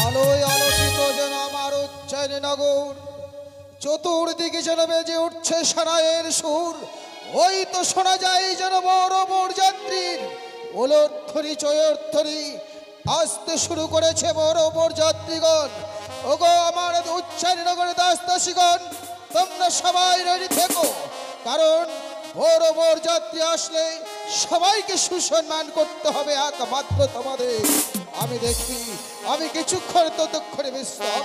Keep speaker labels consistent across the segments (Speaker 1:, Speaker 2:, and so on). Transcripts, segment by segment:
Speaker 1: আলোয় আলোকিত যেন আমার উজ্জয়িনী নগর, চতুর্দিকে যেন বেজে উঠছে সারায়ের সুর। ওই তো শোনা যায় যেন বড় বরযাত্রীর ওলধ্বনি চয়ধ্বনি আসতে শুরু করেছে বড় বরযাত্রীগণ। ওগো আমার উজ্জয়িনী নগরের দাস দাসীগণ, তোমরা সবাই রেডি থেকো, কারণ বড় বরযাত্রী আসলে সবাইকে সুসম্মান করতে হবে একমাত্র তোমাদের। আমি দেখি, আমি কিছুক্ষণ ততক্ষণে বিশ্রাম।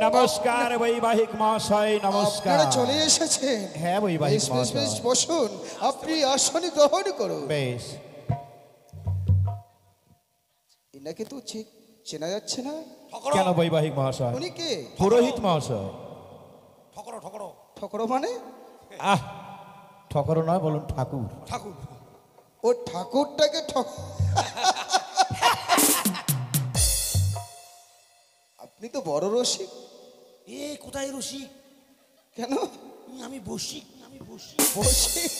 Speaker 2: নমস্কার বৈবাহিক মহাশয়, নমস্কার।
Speaker 1: আপনারা চলে এসেছেন?
Speaker 2: হ্যাঁ বৈবাহিক মহাশয়।
Speaker 1: বেশ বসুন, আপনি আসন গ্রহণ করুন।
Speaker 2: বেশ।
Speaker 1: এনাকে তো চেনা যাচ্ছে না।
Speaker 2: কেন বৈবাহিক মহাশয়?
Speaker 1: উনি কে?
Speaker 2: পুরোহিত মহাশয়।
Speaker 3: ঠকরো ঠকরো
Speaker 1: ঠকরো মানে?
Speaker 2: আহ, ঠকরো নয়, বলুন ঠাকুর।
Speaker 3: ঠাকুর।
Speaker 1: ও ঠাকুরটাকে আপনি তো বড় রসিক।
Speaker 3: এ কোথায় রসিক?
Speaker 1: কেন?
Speaker 3: আমি বসিক, আমি বসিক।
Speaker 1: বসিক?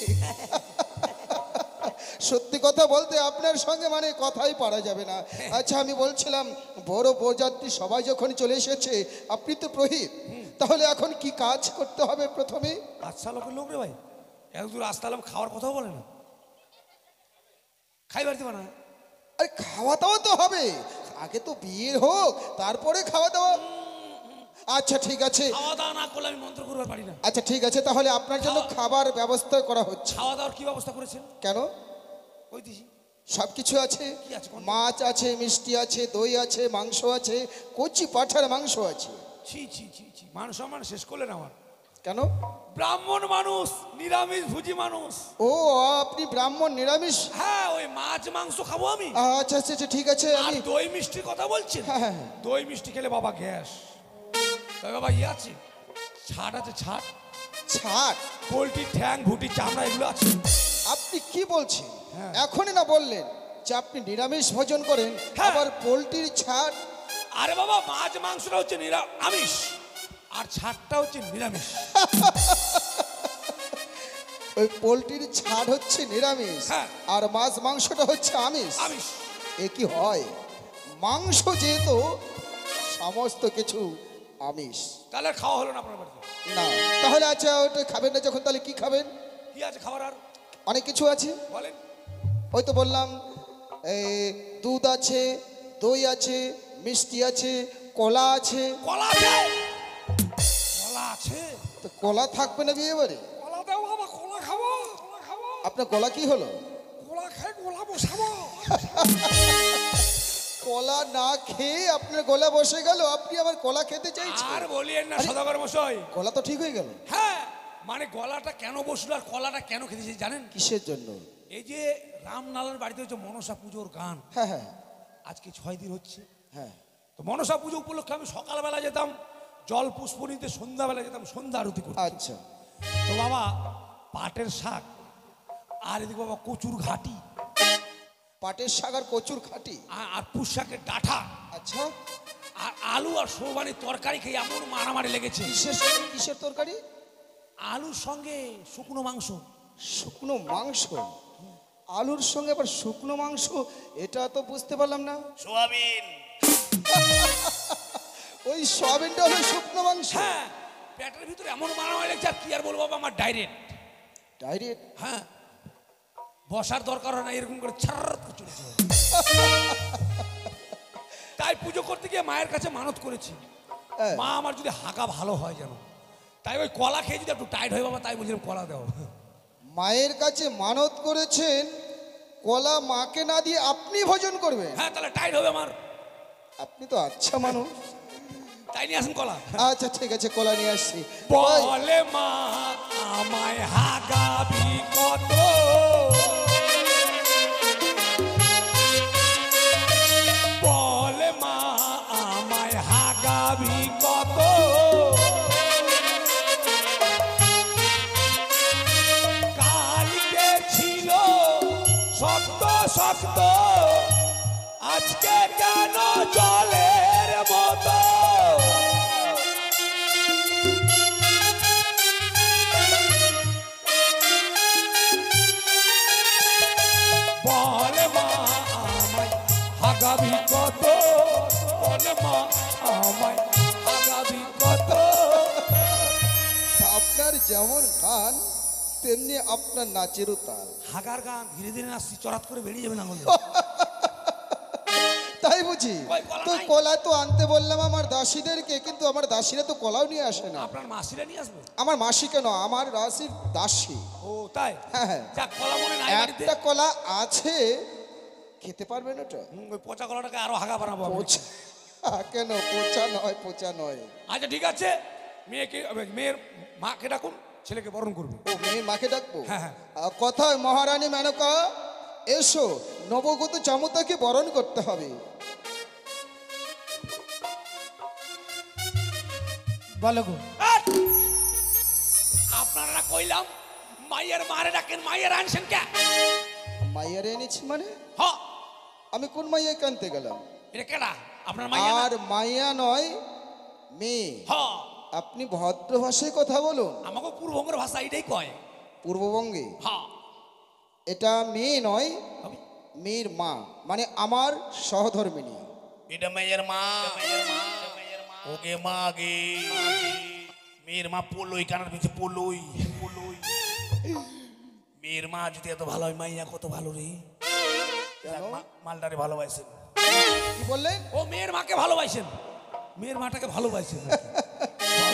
Speaker 1: সত্যি কথা বলতে আপনার সঙ্গে মানে কথাই পারা যাবে না। আচ্ছা, আমি বলছিলাম বড় বরযাত্রী সবাই যখন চলে এসেছে, আপনি তো পুরোহিত, তাহলে এখন কি কাজ করতে হবে প্রথমে?
Speaker 3: আচ্ছা লোকের লোক রে ভাই, এত দূর আসতে হলাম, খাওয়ার কথাও বলে না, খাই বাড়তে না।
Speaker 1: আরে খাওয়া দাওয়া তো হবে, আগে তো বিয়ে হোক, তারপরে খাওয়া দাওয়া। আচ্ছা ঠিক আছে,
Speaker 3: খাওয়া দাওয়া না করলে আমি মন্ত্র করবার পারি না।
Speaker 1: আচ্ছা ঠিক আছে, তাহলে আপনার জন্য খাবার ব্যবস্থা করা হচ্ছে।
Speaker 3: খাওয়া দাওয়ার কি ব্যবস্থা করেছেন?
Speaker 1: কেন?
Speaker 3: ওই দিছি
Speaker 1: সব কিছু আছে,
Speaker 3: কি আছে?
Speaker 1: মাছ আছে, মিষ্টি আছে, দই আছে, মাংস আছে, কচি পাঠার মাংস আছে।
Speaker 3: ছি ছি ছি ছি, মান সম্মান শেষ করলেন আমার।
Speaker 1: কেন?
Speaker 3: ব্রাহ্মণ মানুষ, নিরামিষ ভুজি মানুষ।
Speaker 1: ও, আপনি ব্রাহ্মণ, নিরামিষ?
Speaker 3: হ্যাঁ, ওই মাছ মাংস খাবো আমি।
Speaker 1: আচ্ছা আচ্ছা আচ্ছা, ঠিক আছে।
Speaker 3: আর
Speaker 1: আমি
Speaker 3: দই মিষ্টির কথা বলছেন?
Speaker 1: হ্যাঁ হ্যাঁ হ্যাঁ।
Speaker 3: দই মিষ্টি খেলে বাবা গ্যাস। তবে বাবা ইয়ে আছে, ছাট আছে, ছাট।
Speaker 1: ছাট?
Speaker 3: পোলট্রি ঠ্যাং, ভুটি, চামড়া এগুলো আছে।
Speaker 1: আপনি কি বলছেন?
Speaker 3: হ্যাঁ।
Speaker 1: এখনই না বললেন যে আপনি নিরামিষ ভোজন করেন,
Speaker 3: হ্যাঁ।
Speaker 1: আবার পোলট্রির ছাট?
Speaker 3: আরে বাবা, মাছ মাংসটা হচ্ছে আমিষ, আর ছাটটা হচ্ছে নিরামিষ।
Speaker 1: ওই পোলট্রির ছাট হচ্ছে নিরামিষ,
Speaker 3: হ্যাঁ।
Speaker 1: আর মাছ মাংসটা হচ্ছে আমিষ।
Speaker 3: আমিষ।
Speaker 1: এ কি হয়? মাংস যেহেতু সমস্ত কিছু আমিষ।
Speaker 3: তাহলে আর খাওয়া হলো না আপনার বাড়িতে?
Speaker 1: না, তাহলে আচ্ছা ওটা খাবেন না যখন, তাহলে কি খাবেন?
Speaker 3: কি আছে খাবার আর?
Speaker 1: অনেক কিছু আছে।
Speaker 3: বলেন।
Speaker 1: ওই তো বললাম, দুধ আছে, দই আছে, মিষ্টি আছে, কলা আছে।
Speaker 3: কলা আছে? কলা আছে?
Speaker 1: তো কলা থাকবে না বিয়ে বাড়ি?
Speaker 3: কলা দাও বাবা, কলা খাবো, কলা খাবো।
Speaker 1: আপনার কলা কি হলো?
Speaker 3: কলা খাই, কলা বসাবো।
Speaker 1: কলা না খেয়ে আপনার গলা বসে গেল, আপনি আবার কলা খেতে চাইছেন?
Speaker 3: আর বলিয়েন না সদাগর মশাই।
Speaker 1: গলা তো ঠিক হয়ে গেল।
Speaker 3: হ্যাঁ, মানে গলাটা কেন বসলো আর কলাটা কেন খেতেছি জানেন?
Speaker 1: কিসের জন্য?
Speaker 3: এই যে রামলালার বাড়িতে হচ্ছে মনসা পুজোর গান,
Speaker 1: হ্যাঁ হ্যাঁ
Speaker 3: আজকে 6 দিন হচ্ছে।
Speaker 1: হ্যাঁ।
Speaker 3: তো মনসা পুজো উপলক্ষে আমি সকালবেলা যেতাম জল পুষ্প নিতে, সন্ধ্যাবেলা যেতাম সন্ধ্যা আরতি করতে।
Speaker 1: আচ্ছা।
Speaker 3: তো বাবা পাটের শাক, আর এদিকে বাবা কচুর ঘাটি,
Speaker 1: পাটের শাক আর কচুর খাটি।
Speaker 3: আর পুঁই শাকের ডাঁটা,
Speaker 1: আচ্ছা।
Speaker 3: আর আলু আর সৌবানির তরকারি খেয়ে এমন মারামারি লেগেছে।
Speaker 1: কিসের কিসের তরকারি?
Speaker 3: আলুর সঙ্গে শুকনো মাংস।
Speaker 1: শুকনো মাংস? আলুর সঙ্গে আবার শুকনো মাংস, এটা তো বুঝতে পারলাম না।
Speaker 3: সোয়াবিন।
Speaker 1: ওই সয়াবিনটা হলো শুকনো মাংস?
Speaker 3: হ্যাঁ, পেটের ভিতরে এমন মারামারি লেগেছে, আর কি আর বলবো বাবা, আমার ডাইরেক্ট।
Speaker 1: ডাইরেক্ট?
Speaker 3: হ্যাঁ, বসার দরকার হয় না, এরকম করে ছাড় চলেছে। তাই পুজো করতে গিয়ে মায়ের কাছে মানত করেছি,
Speaker 1: হ্যাঁ।
Speaker 3: মা আমার যদি হাগা ভালো হয় যেন, তাই ওই কলা খেয়ে যদি একটু টাইট হয় বাবা, তাই বলছিলাম কলা দাও।
Speaker 1: মায়ের কাছে মানত করেছেন, কলা মাকে না দিয়ে আপনি ভোজন করবেন?
Speaker 3: হ্যাঁ, তাহলে টাইট হবে আমার।
Speaker 1: আপনি তো আচ্ছা মানুষ।
Speaker 3: তাই নিয়ে আসুন কলা।
Speaker 1: আচ্ছা ঠিক আছে, কলা নিয়ে আসছি।
Speaker 3: বলে মা আমায় হাগাবি কত, শক্ত শক্ত আজকে কেন জলের মতো বলে মা আমায় হাগাবি কত বলে মা আমায় হাগাবি কত
Speaker 1: আপনার যেমন গান তেমনি আপনার নাচেরও তাল।
Speaker 3: হাগার গান ধীরে ধীরে নাচছি, চরাত করে বেরিয়ে যাবে না বলে।
Speaker 1: তাই বুঝি?
Speaker 3: কই কলা
Speaker 1: তো
Speaker 3: নাই?
Speaker 1: কলা তো আনতে বললাম আমার দাসীদেরকে, কিন্তু আমার দাসীরা তো কলাও নিয়ে আসে না।
Speaker 3: আপনার মাসিরা নিয়ে আসবে?
Speaker 1: আমার মাসি কেন, আমার দাসীর দাসী।
Speaker 3: ও তাই?
Speaker 1: হ্যাঁ হ্যাঁ,
Speaker 3: যাক, কলা মনে নাই বাড়িতে।
Speaker 1: একটা কলা আছে, খেতে পারবেন ওটা?
Speaker 3: ওই পচা কলাটাকে আরো হাগা বানাবো আমি।
Speaker 1: পচা কেন? পচা নয়, পচা নয়।
Speaker 3: আচ্ছা ঠিক আছে, মেয়ের মাকে ডাকুন, ছেলেকে বরণ করবে।
Speaker 1: ও, মেয়ের মাকে ডাকবো?
Speaker 3: হ্যাঁ, হ্যাঁ।
Speaker 1: কথায় মহারানী মেনকা, এসো, নবগত চামতাকে বরণ করতে হবে।
Speaker 2: বলো গো।
Speaker 3: আপনারা কইলাম মাইয়ের মারে ডাকেন, মাইয়ের আনছেন কে?
Speaker 1: মাইয়ারে এনেছি মানে?
Speaker 3: হ,
Speaker 1: আমি কোন মাইয়া কানতে গেলাম?
Speaker 3: এটা কেডা? আপনার মাইয়া না?
Speaker 1: আর মাইয়া নয়, মেয়ে।
Speaker 3: হ,
Speaker 1: আপনি ভদ্র ভাষায় কথা বলুন।
Speaker 3: আমাকে পূর্ববঙ্গের ভাষা এটাই কয়।
Speaker 1: পূর্ববঙ্গে
Speaker 3: হ,
Speaker 1: এটা মেয়ে নয়,
Speaker 3: হবে?
Speaker 1: মেয়ের মা, মানে আমার সহধর্মিনী।
Speaker 4: এটা মেয়ের মা, ওকে মা গে, মেয়ের মা পলই, কানার পিছে পলই পলই। মেয়ের মা যদি এত ভালো হয়, মাইয়া কত ভালো রে।
Speaker 1: কেন?
Speaker 4: মালটারে ভালোবাসেন।
Speaker 1: কি বললেন?
Speaker 3: ও মেয়ের মাকে ভালোবাসেন, মেয়ের মাটাকে ভালোবাসেন।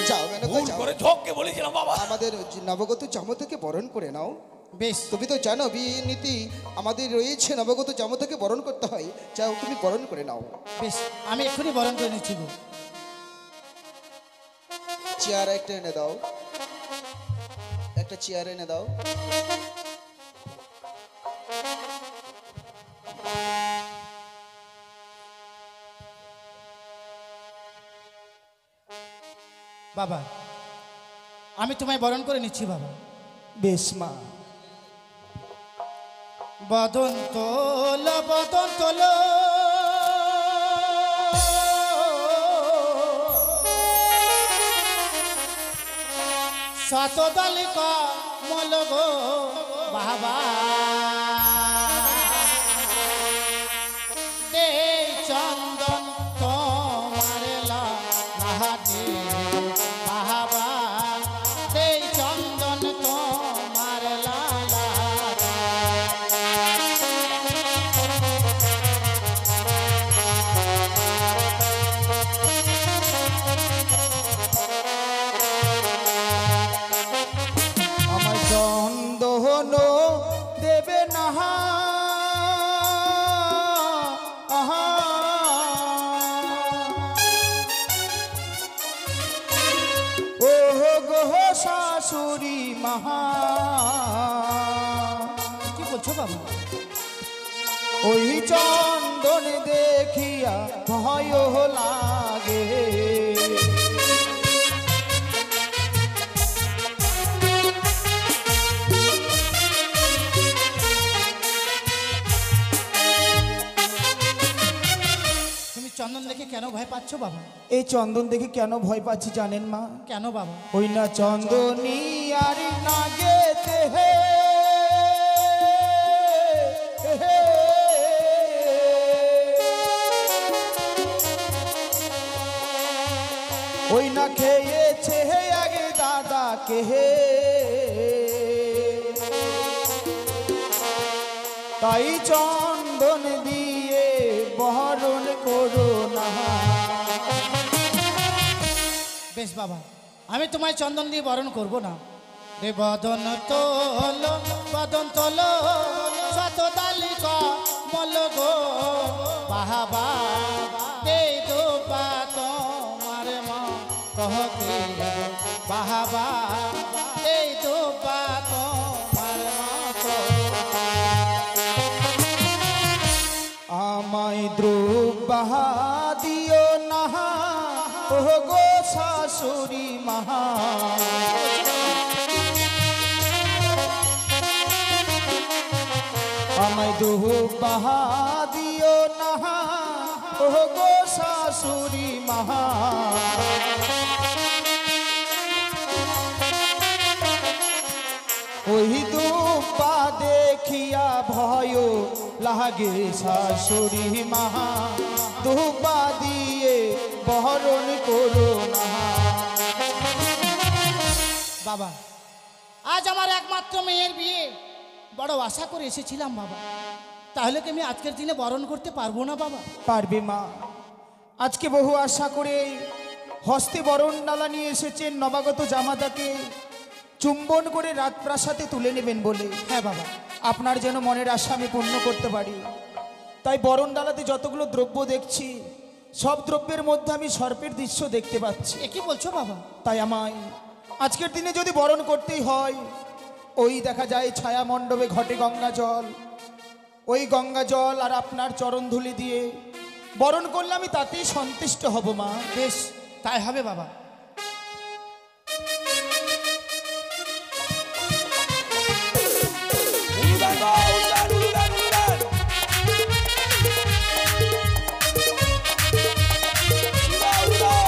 Speaker 1: যাও মেনকা,
Speaker 3: ভুল
Speaker 1: যাও।
Speaker 3: করে ঝোঁককে বলেছিলাম বাবা।
Speaker 1: আমাদের নবগত চামতাকে বরণ করে নাও।
Speaker 2: বেশ,
Speaker 1: তুমি তো জানো বিয়ে নীতি আমাদের রয়েছে, নবগত চামতাকে বরণ করতে হয়। যাও, তুমি বরণ করে নাও।
Speaker 2: বেশ, আমি এক্ষুনি বরণ করে নিচ্ছি গো।
Speaker 1: চেয়ার একটা এনে দাও, একটা চেয়ার এনে দাও।
Speaker 2: বাবা, আমি তোমায় বরণ করে নিচ্ছি বাবা।
Speaker 1: বেশ মা।
Speaker 2: বদন তোল, বদন তোল, শতদলিকা মল গো বাবা, দে চন্দন তোমার লাহাতে বাবা, দে চন্দন তোমার লালা।
Speaker 1: আমার চন্দন দেবে না, আহা, ও গো শাশুড়ি মহা।
Speaker 2: কি বলছো বাবা?
Speaker 1: ওই চন্দন দেখিয়া ভয় লাগে,
Speaker 2: তুমি চন্দন দেখে কেন ভয় পাচ্ছ বাবা?
Speaker 1: এই চন্দন দেখে কেন ভয় পাচ্ছি জানেন মা?
Speaker 2: কেন বাবা?
Speaker 1: ওই না চন্দনী আর না গেতে হে, ওই না খেয়েছে হে আগে দাদা কে হে, তাই চন্দন দিয়ে বরণ করো না।
Speaker 2: বেশ বাবা, আমি তোমায় চন্দন দিয়ে বরণ করব না। রে বদন তোল, বদন তোল, শতদালিকা মল গো বাবা, দে দোপা তোমার মা কহতে বাবা, দে দোপা তোমার মা।
Speaker 1: আমায় দ্রুব দিও না, ও গো শাশুড়ি মহা। আমায়
Speaker 2: দুবাহা দিও না ও গো শাশুড়ি মাহা। ওই দুপা দেখিয়া ভয় লাগে শাশুড়ি মাহা, দুপা দিয়ে বরণ করো না। বাবা, আজ আমার একমাত্র মেয়ের বিয়ে, বড় আশা করে এসেছিলাম বাবা, তাহলে কি আমি আজকের দিনে বরণ করতে পারবো না বাবা?
Speaker 5: পারবে মা, আজকে বহু আশা করে হস্তে বরণ ডালা নিয়ে এসেছেন নবাগত জামাতাকে চুম্বন করে রাজপ্রাসাদে তুলে নেবেন বলে।
Speaker 2: হ্যাঁ বাবা।
Speaker 5: আপনার যেন মনের আশা আমি পূর্ণ করতে পারি, তাই বরণ ডালাতে যতগুলো দ্রব্য দেখছি সব দ্রব্যের মধ্যে আমি সর্পের দৃশ্য দেখতে পাচ্ছি।
Speaker 2: এ কি বলছো বাবা?
Speaker 5: তাই আমায় আজকের দিনে যদি বরণ করতেই হয়, ওই দেখা যায় ছায়া মণ্ডপে ঘটে গঙ্গা জল, ওই গঙ্গা জল আর আপনার চরণধুলি দিয়ে বরণ করলে আমি তাতেই সন্তুষ্ট হব মা।
Speaker 2: বেশ, তাই হবে বাবা।
Speaker 3: উলুদান গো, উলুদান, উলুদান, উলুদান। উলুদান, উলুদান।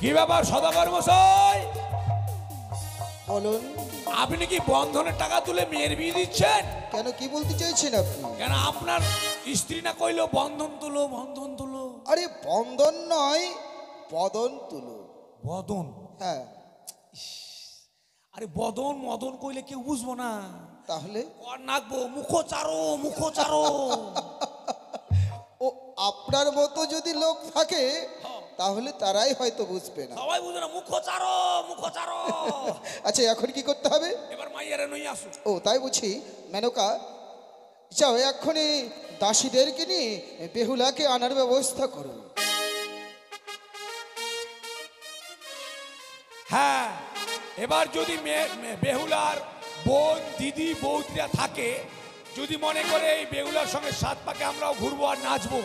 Speaker 3: কি ব্যাপার সদাগর মশাই,
Speaker 1: বলুন,
Speaker 3: আপনি কি বন্ধনের টাকা তুলে মেয়ের বিয়ে দিচ্ছেন?
Speaker 1: কেন, কি বলতে চাইছেন আপনি?
Speaker 3: কেন আপনার স্ত্রী না কইলো বন্ধন তুলো, বন্ধন তুলো?
Speaker 1: আরে বন্ধন নয়, বদন তুলো।
Speaker 3: বদন?
Speaker 1: হ্যাঁ।
Speaker 3: আরে বদন মদন কইলে কেউ বুঝবো না,
Speaker 1: তাহলে
Speaker 3: কর নাকবো মুখোচারো, মুখোচারো।
Speaker 1: ও আপনার মতো যদি লোক থাকে তাহলে তারাই হয়তো বুঝবে না।
Speaker 3: সবাই বুঝে না, মুখোচারো, মুখোচারো।
Speaker 1: আচ্ছা, এখন কি করতে হবে?
Speaker 3: এবার মাইয়ারে নই আসো।
Speaker 1: ও তাই বুঝি। মেনকা, যাও এক্ষুনি দাসীদেরকে নিয়ে বেহুলাকে আনার ব্যবস্থা করো।
Speaker 3: হ্যাঁ, এবার যদি বেহুলার বোন, দিদি, বৌদিরা থাকে, যদি মনে করে এই বেহুলার সঙ্গে সাত পাকে আমরাও ঘুরবো আর নাচবো,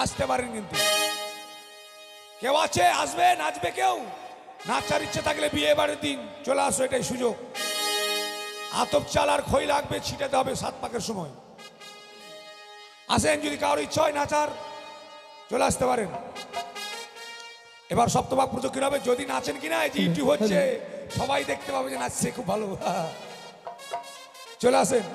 Speaker 3: আসতে পারেন। কিন্তু কেউ আছে আসবে, নাচবে কেউ? নাচার ইচ্ছে থাকলে বিয়ে বাড়ির দিন চলে আসো, এটাই সুযোগ। আতপ চাল আর খই লাগবে, ছিটাতে হবে সাত পাকের সময়। আসেন, যদি কারোর ইচ্ছা হয় নাচার, চলে আসতে পারেন। এবার সপ্তভাগ পুজো কি হবে, যদি নাচেন কিনা, এই যে ইউটিউব হচ্ছে, সবাই দেখতে পাবে যে নাচছে, খুব ভালো। চলে আসেন।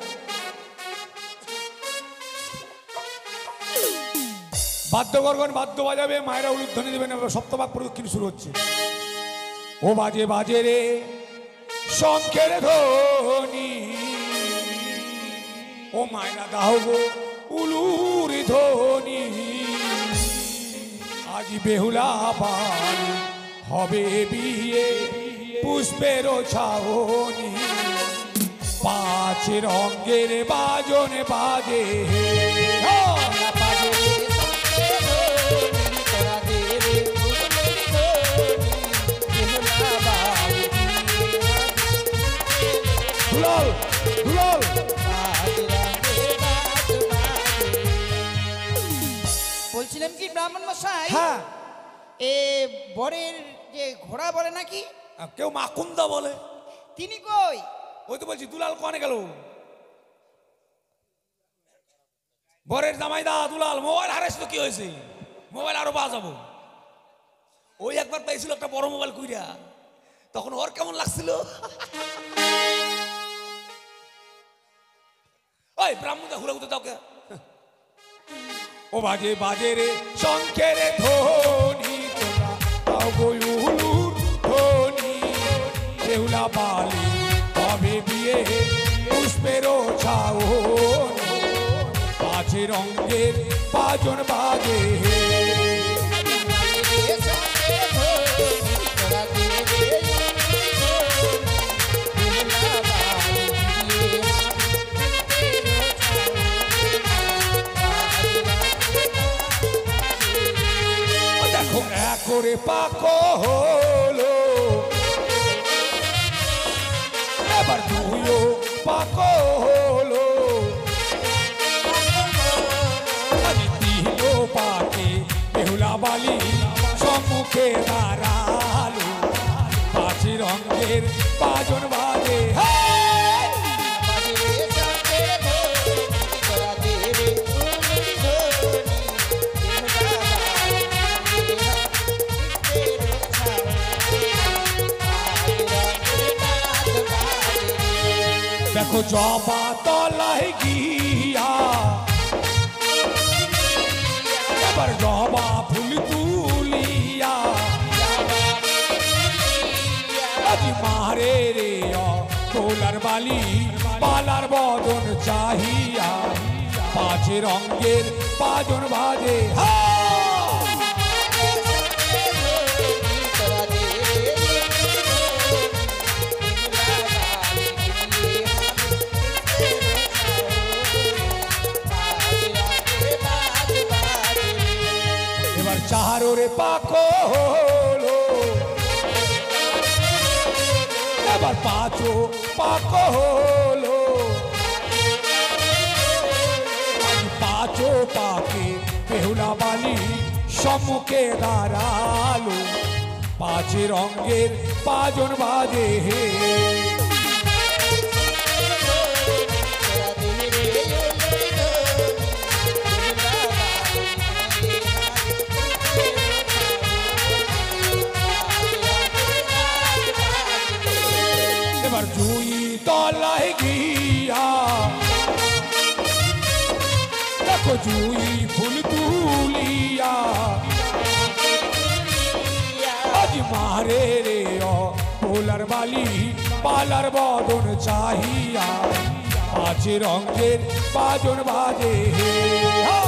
Speaker 3: বাদ্যগর্গণ বাদ্য বাজাবে, মায়েরা উলুধ্বনি দেবেন। এবার সপ্তভাগ প্রদক্ষিণ শুরু হচ্ছে। ও বাজে বাজে রে শঙ্খের ধ্বনি, ও মায়েরা দাও গো উলুর ধ্বনি। আজ বেহুলা পাল হবে বিয়ে, পুষ্পের ছাওনি, পাঁচ রঙের বাজন বাজে। দুলাল, দুলাল।
Speaker 5: বলছিলাম কি ব্রাহ্মণ মশাই,
Speaker 3: হ্যাঁ,
Speaker 5: এ বরের যে ঘোড়া বলে নাকি,
Speaker 3: কেউ মাকুন্দা বলে।
Speaker 5: তিনি কই?
Speaker 3: ওই তো বলছি, দুলাল কনে গেল? বরের জামাইদা দুলাল মোবাইল হারাইছে তো কি হয়েছে? মোবাইল আরো পাওয়া যাবো। ওই একবার পাইছিল একটা বড় মোবাইল কুইরা, তখন ওর কেমন লাগছিল। ওই ব্রাহ্মণটা ঘুরে ঘুরে দাও কে। ও বাজে বাজে রে শঙ্খের ধ্বনি, তোরা দাও গো উলুর ধ্বনি। বেহুলা বালি হবে বিয়ে, পুষ্পের ছাওনি, পাঁচ রঙের বাজন বাজে। দেখো একরে পাক হলো, এবার দুইও পাক হলো, তিনও পাকে বেহুলা বালি সম্মুখে দাঁড়ালো পাঁচ রঙের বাজন বাজে হেই! দেখো জবা তলায় গিয়া এবার জবা ফুল তুলিয়া আজি মারে রে তোলার বালি পালার বদন চাহিয়া পাঁচ রঙের বাজন বাজে হা! এবার চাহারে পাকো হলো এবার পাঁচো পাকো হলো পাঁচো পাকে বেহুলা বালি সম্মুখে দাঁড়ালো পাঁচ রঙের বাজন বাজে হে এবার জুই তলায় গিয়া দেখো জুই ফুল তুলিয়া আজ মারে রে পোলার বালি পালার বদন চাহিয়া পাঁচ রঙের বাজন বাজে হে হা!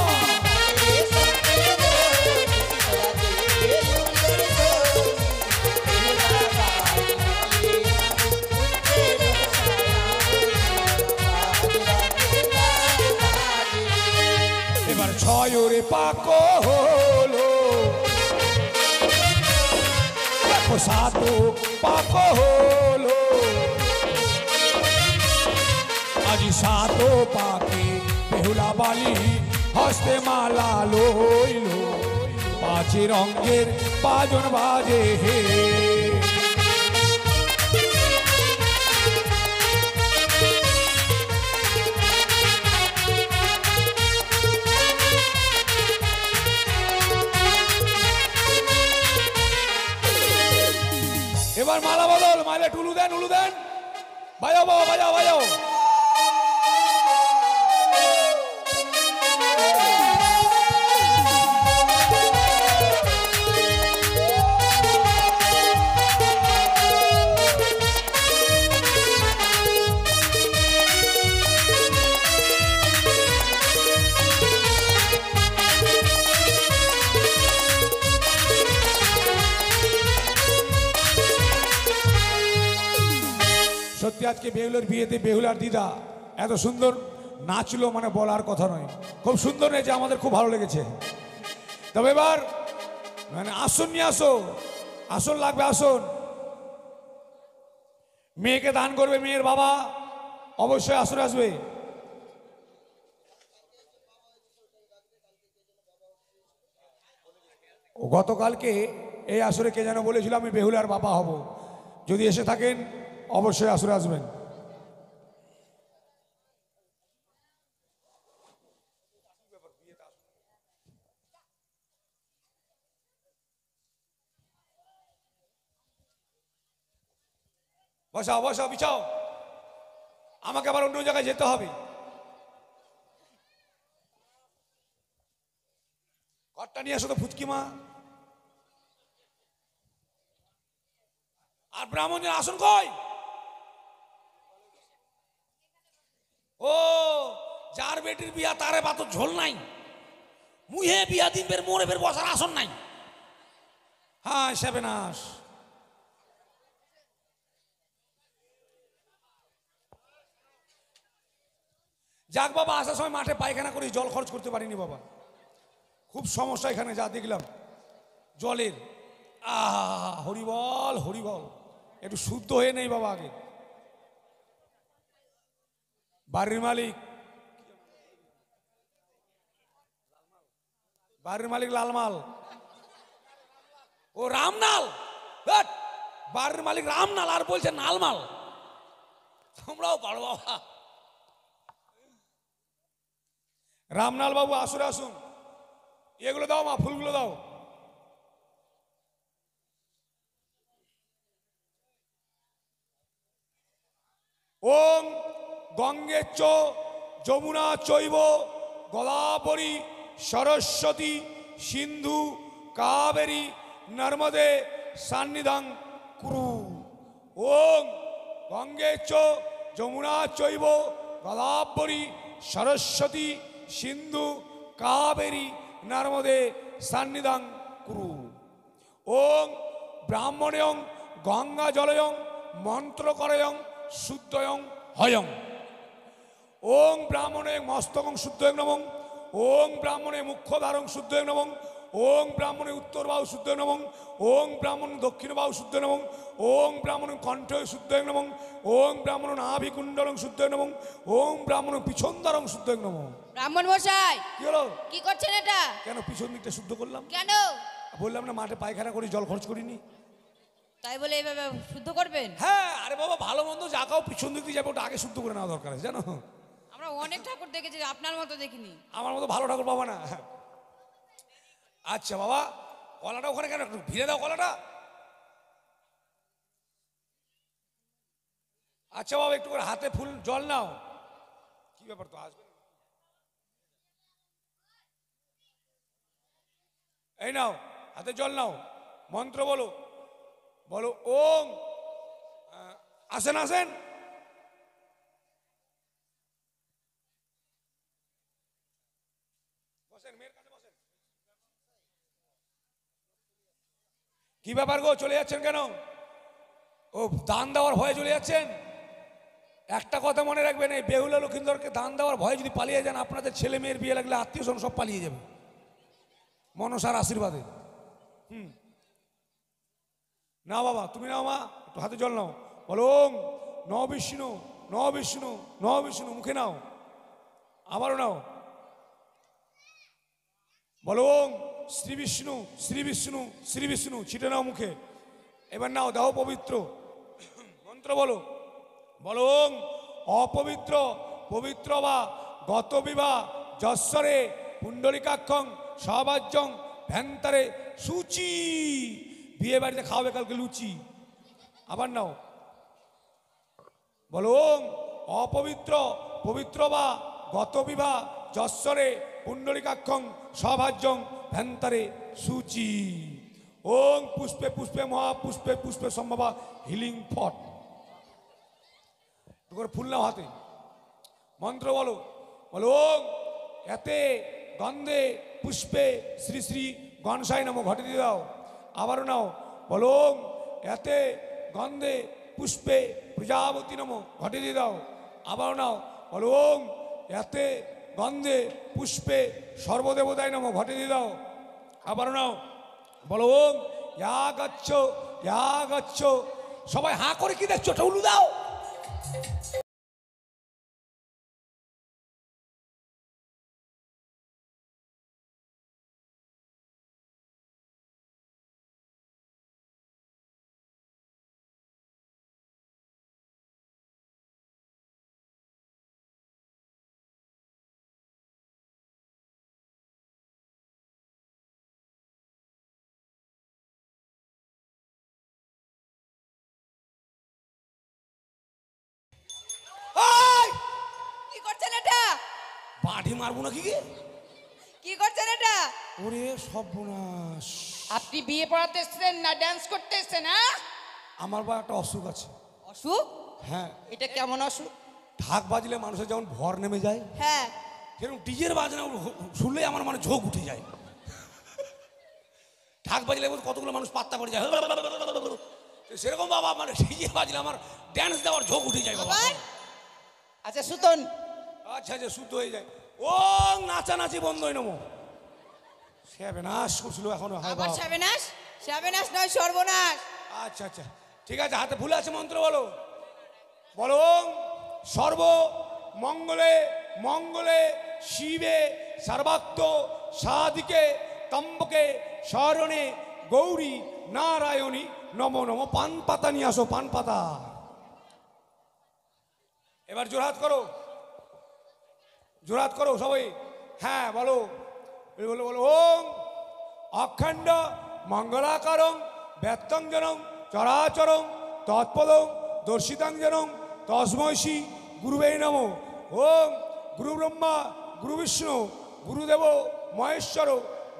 Speaker 3: এবার ছয়রে পাকো হলো দেখো সাতো পাকো হলো আজি সাতো পাকে বেহুলা বালি হস্তে মালা লইল পাঁচ রঙের বাজন বাজে হে এবার মালা বদল মালে টুলু দেন বাজাও বাবা বাজাও বাজাও সত্যি আজকে বেহুলার বিয়েতে বেহুলার দিদা এত সুন্দর নাচলো মানে বলার কথা নয় খুব সুন্দর নেচে আমাদের খুব ভালো লেগেছে তবে এবার মানে আসন নিয়ে আসো আসন লাগবে আসন মেয়েকে দান করবে মেয়ের বাবা অবশ্যই আসরে আসবে গতকালকে এই আসরে কে যেন বলেছিল আমি বেহুলার বাবা হব যদি এসে থাকেন অবশ্যই আসরে আসবেন বসাও বসাও বিছাও আমাকে আবার অন্য জায়গায় যেতে হবে ঘরটা নিয়ে আসো তো ফুচকি মা আর ব্রাহ্মণের আসন কই ও যার বেটির বিয়া তারে বাতো ঝোল নাই মুহে বিয়া দিন বের মোড়ে বের বসার আসন নাই হ্যাঁ হিসাবে নাস যাক বাবা আসার সময় মাঠে পায়খানা করি জল খরচ করতে পারিনি বাবা খুব সমস্যা এখানে যা দেখলাম জলের হরিবল হরিবল একটু শুদ্ধ হয়ে নেই বাবা আগে বাড়ির মালিক লালমাল ও রামনাল, ধ্যাৎ, বাড়ির মালিক রামনাল আর বলছে নালমাল। তোমরাও পারো বাবা। রামনাল বাবু আসুন আসুন, এগুলো দাও মা, ফুলগুলো দাও। ওং গঙ্গে চ যমুনা চৈব গোদাবরী সরস্বতী সিন্ধু কাবেরী নর্মদে সান্নিধাং কুরু। ওং গঙ্গে চ যমুনা চৈব গোদাবরী সরস্বতী সিন্ধু কাবেরী নর্মদে সান্নিধাং কুরু। ওং ব্রাহ্মণেয়ং গঙ্গা জলয়ং মন্ত্রকরয়ং শুদ্ধয়ং হয়ং। ওং ব্রাহ্মণে মস্তকং শুদ্ধয়ং নমঃ। ওং ব্রাহ্মণে মুখ্যধারং শুদ্ধয়ং নমঃ। ওং ব্রাহ্মণে উত্তর বাহু শুদ্ধয়ং নমঃ। ওং ব্রাহ্মণ দক্ষিণ বাহু শুদ্ধয়ং নমঃ। ওং ব্রাহ্মণ কণ্ঠ শুদ্ধয়ং নমঃ। ওং ব্রাহ্মণ নাভি কুণ্ডলং শুদ্ধয়ং নমঃ। ওং ব্রাহ্মণ পিছন দ্বারং শুদ্ধয়ং নমঃ।
Speaker 6: ব্রাহ্মণ মশাই
Speaker 3: কি হলো?
Speaker 6: কি করছেন এটা?
Speaker 3: কেন পিছন দিকটা শুদ্ধ করলাম?
Speaker 6: কেন?
Speaker 3: বললাম না মাঠে পায়খানা করি, জল খরচ করিনি।
Speaker 6: তাই বলে এইভাবে শুদ্ধ করবেন?
Speaker 3: হ্যাঁ, আরে বাবা ভালো মন্দ যা খাও পিছন দিক দিয়ে যাবে, ওটা আগে শুদ্ধ করে নেওয়া দরকার আছে জানো।
Speaker 6: আমরা অনেক ঠাকুর দেখেছি, আপনার মতো দেখিনি।
Speaker 3: আমার মতো ভালো ঠাকুর পাবা না। আচ্ছা বাবা, কলাটা ওখানে কেন, একটু ভিড়ে দাও কলাটা। আচ্ছা বাবা, একটু করে হাতে ফুল জল নাও। কি ব্যাপার, তো আসবে? এই নাও হাতে জল নাও, মন্ত্র বলো, বলো ওং। আসেন আসেন। বসেন, মেয়ের কাছে বসেন। কি ব্যাপার গো, চলে যাচ্ছেন কেন? ও দান দেওয়ার ভয়ে চলে যাচ্ছেন? একটা কথা মনে রাখবেন, এই বেহুলা লক্ষিন্দরকে দান দেওয়ার ভয়ে যদি পালিয়ে যান, আপনাদের ছেলে মেয়ের বিয়ে লাগলে আত্মীয় স্বজন সব পালিয়ে যাবে মনসার আশীর্বাদে। না বাবা, তুমি নাও মা, একটু হাতে জল নাও, বলো ওং ন বিষ্ণু ন বিষ্ণু ন বিষ্ণু, মুখে নাও, আবারও নাও, বলো ওং শ্রী বিষ্ণু শ্রী বিষ্ণু শ্রী বিষ্ণু, ছিটে নাও মুখে। এবার নাও, দেহ পবিত্র, মন্ত্র বলো, বলো ওং অপবিত্র পবিত্র বা গত বিবাহ যশ্বরে পুণ্ডরিকাক্ষং সবাজ্যং ভ্যান্তারে সুচি। বিয়ে বাড়িতে খাওয়াবে কালকে লুচি। আবার নাও, বলো ওং অপবিত্র পবিত্র বা গত বিবাহ যশ্বরে পুণ্ডরিকাক্ষং সভাজ্যং ভ্যান্তারে সুচি। ওং পুষ্পে পুষ্পে মহাপুষ্পে পুষ্পে সম্ভবা হিলিং ফট। করে ফুল নাও হাতে, মন্ত্র বলো, বলো ওং এতে গন্ধে পুষ্পে শ্রী শ্রী গণসাই নমঃ, ঘটে দিয়ে দাও। আবারও নাও, বলো ওং এতে গন্ধে পুষ্পে প্রজাপতি নমঃ, ঘটে দিয়ে দাও। আবারও নাও, বলো ওং এতে গন্ধে পুষ্পে সর্বদেবতায় নমঃ, ঘটে দিয়ে দাও। আবারও নাও, বলো ওং ইয়া গচ্ছ ইয়া গচ্ছ। সবাই হাঁ করে কি দেখছো, ওটা উলু দাও।
Speaker 6: কি করছেন এটা?
Speaker 3: বাঁধি মারবো না কি?
Speaker 6: কি করছেন এটা?
Speaker 3: ওরে সর্বনাশ,
Speaker 6: আপনি বিয়ে পড়াতে এসেছেন না ডান্স করতে এসেছেন? হ্যাঁ,
Speaker 3: আমার বা একটা অসুখ আছে।
Speaker 6: অসুখ?
Speaker 3: হ্যাঁ,
Speaker 6: এটা কেমন অসুখ?
Speaker 3: ঢাক বাজলে মানুষের যেমন ভর নেমে যায়,
Speaker 6: হ্যাঁ,
Speaker 3: সেরকম ডিজের বাজনা শুনলে আমার মানে ঝোঁক উঠে যায়। ঢাক বাজলে কতগুলো মানুষ পাত্তা করে যায়, সেরকম বাবা মানে ডিজে বাজলে আমার ড্যান্স দেওয়ার ঝোঁক উঠে যায় বাবা।
Speaker 5: আচ্ছা সুতন,
Speaker 3: আচ্ছা আচ্ছা, শুদ্ধ হয়ে যায়। ও নাচানাচি বন্ধই নমো। সে নাশ করছিল এখন হয়
Speaker 6: আবার
Speaker 3: বাবা।
Speaker 6: সাবেনাস? সাবেনাস নয়, সর্বনাশ।
Speaker 3: আচ্ছা আচ্ছা, ঠিক আছে, হাতে ভুলে আছে, মন্ত্র বলো, বলো সর্ব মঙ্গলে মঙ্গলে শিবে সর্বাক্ত সাধিকে তম্বকে শরণে গৌরী নারায়ণী নম নম। পান পাতা নিয়ে আসো, পান পাতা। এবার জোরহাত করো, জোরহাত করো সবাই। হ্যাঁ বলো, বলো বলো। ওম অখণ্ড মঙ্গলাকারং ব্যত্যঞ্জনং চরাচরং তৎপদং দর্শিতাঞ্জনং তস্মৈ শ্রী গুরুবে নমঃ। ওম গুরু ব্রহ্মা গুরু বিষ্ণু গুরুদেব মহেশ্বর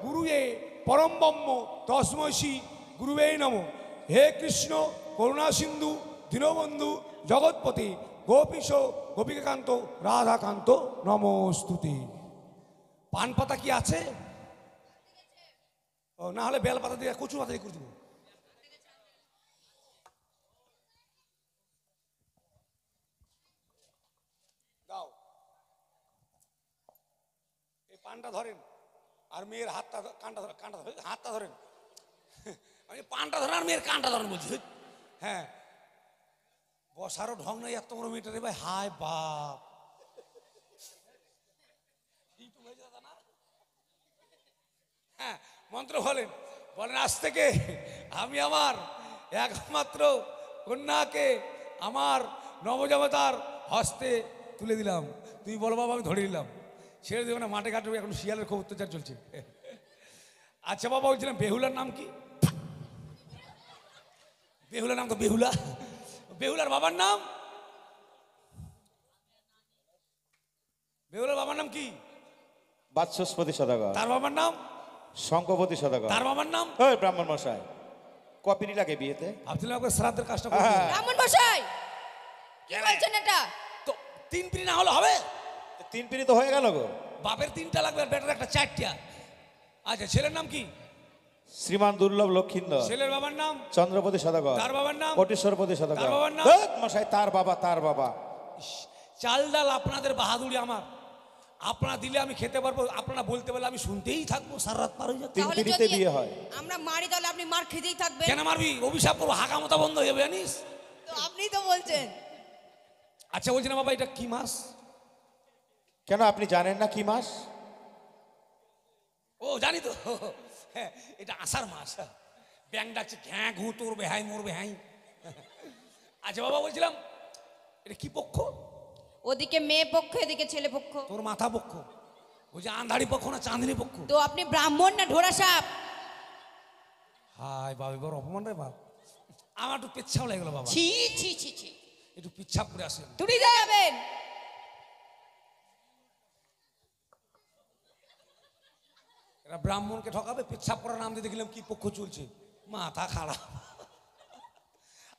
Speaker 3: গুরুয়ে পরম ব্রহ্ম তস্মৈ শ্রী গুরুবে নমঃ। হে কৃষ্ণ করুণা সিন্ধু দীনবন্ধু জগৎপতি গোপীশ গোপিকাকান্ত রাধাকান্ত নমস্তুতে। পান পাতা কি আছে? ও না হলে বেল পাতা দিয়ে কচু পাতা দিয়ে করে দেবো। দাও, এই পানটা ধরেন আর মেয়ের হাতটা কানটা ধরেন, কানটা ধরেন, হাতটা ধরেন। আমি পানটা ধরেন আর মেয়ের কানটা ধরেন বলছি। হ্যাঁ, বসারও ঢং নাই এত বড় মেয়েটারে ভাই। হায় বাপ, হ্যাঁ মন্ত্র বলেন, বলেন আজ থেকে আমি আমার একমাত্র কন্যাকে আমার নবজামাতার হস্তে তুলে দিলাম। তুই বলো বাবা, আমি ধরে নিলাম। ছেড়ে দেবো না, মাঠে ঘাটে এখন শিয়ালের খুব অত্যাচার চলছে। আচ্ছা বাবা, বলছিলাম বেহুলার নাম কি? বেহুলার নাম তো বেহুলা। বেহুলার বাবার নাম? বেহুলার বাবার নাম কি?
Speaker 7: বাচস্পতি সদাগর।
Speaker 3: তার বাবার নাম?
Speaker 7: শঙ্কপতি সদাগর।
Speaker 3: তার বাবার নাম?
Speaker 7: ওই ব্রাহ্মণ মশাই, কপিনি লাগে বিয়েতে?
Speaker 3: ভাবছিলাম আপনার শ্রাদ্ধের কাজটা করতে।
Speaker 6: ব্রাহ্মণ মশাই কি বলছেন এটা?
Speaker 3: তো 3 পিঁড়ি না হলে হবে?
Speaker 7: 3 পিঁড়ি তো হয়ে গেল গো।
Speaker 3: বাপের 3টা লাগবে আর বেটার একটা 4টা। আচ্ছা, ছেলের নাম কি?
Speaker 7: শ্রীমান দুর্লভ লক্ষিন্দর।
Speaker 3: ছেলের বাবার নাম?
Speaker 7: চন্দ্রপতি সদাগর।
Speaker 3: তার বাবার নাম?
Speaker 7: কোটেশ্বরপতি সদাগর।
Speaker 3: তার বাবার নাম?
Speaker 7: ধ্যাৎ মশাই, তার বাবা, তার বাবা।
Speaker 3: চাল ডাল আপনাদের বাহাদুরি আমার। আপনারা দিলে আমি খেতে পারবো, আপনারা বলতে পারলে আমি শুনতেই থাকবো, সারা রাত পার হয়ে যাবে।
Speaker 7: 3
Speaker 6: তাহলে
Speaker 7: পিঁড়িতে
Speaker 6: যদি
Speaker 7: বিয়ে হয়।
Speaker 6: আমরা মারি তাহলে আপনি মার খেতেই থাকবেন।
Speaker 3: কেন মারবি? অভিশাপ করবো, হাঁকামতা বন্ধ হয়ে যাবে জানিস।
Speaker 6: তো আপনিই তো বলছেন।
Speaker 3: আচ্ছা বলছি না বাবা, এটা কি মাস?
Speaker 7: কেন আপনি জানেন না কি মাস?
Speaker 3: ও জানি তো, হ্যাঁ এটা আষাঢ় মাস। ব্যাং ডাকছে ঘ্যাঁ ঘু তোর বেহাই মোর বেহাই। আচ্ছা বাবা, বলছিলাম এটা কি পক্ষ?
Speaker 6: ওদিকে মেয়ে পক্ষ, এদিকে ছেলে পক্ষ।
Speaker 3: তোর মাথা পক্ষ। বলছে আন্ধারি পক্ষ না চাঁদনি পক্ষ?
Speaker 6: তো আপনি ব্রাহ্মণ না ঢোড়া সাপ?
Speaker 3: হাই বাবা, এবার অপমান রে বাপ। আমার একটু পেচ্ছাও লেগে গেলো বাবা,
Speaker 6: ছি ছি ছি ছি।
Speaker 3: একটু পিচ্ছাপ করে আসেন।
Speaker 6: তুই যাবেন?
Speaker 3: এরা ব্রাহ্মণকে ঠকাবে, পেচ্ছাপ করার নাম দিয়ে দেখলাম কি পক্ষ চলছে, মাথা খারাপ।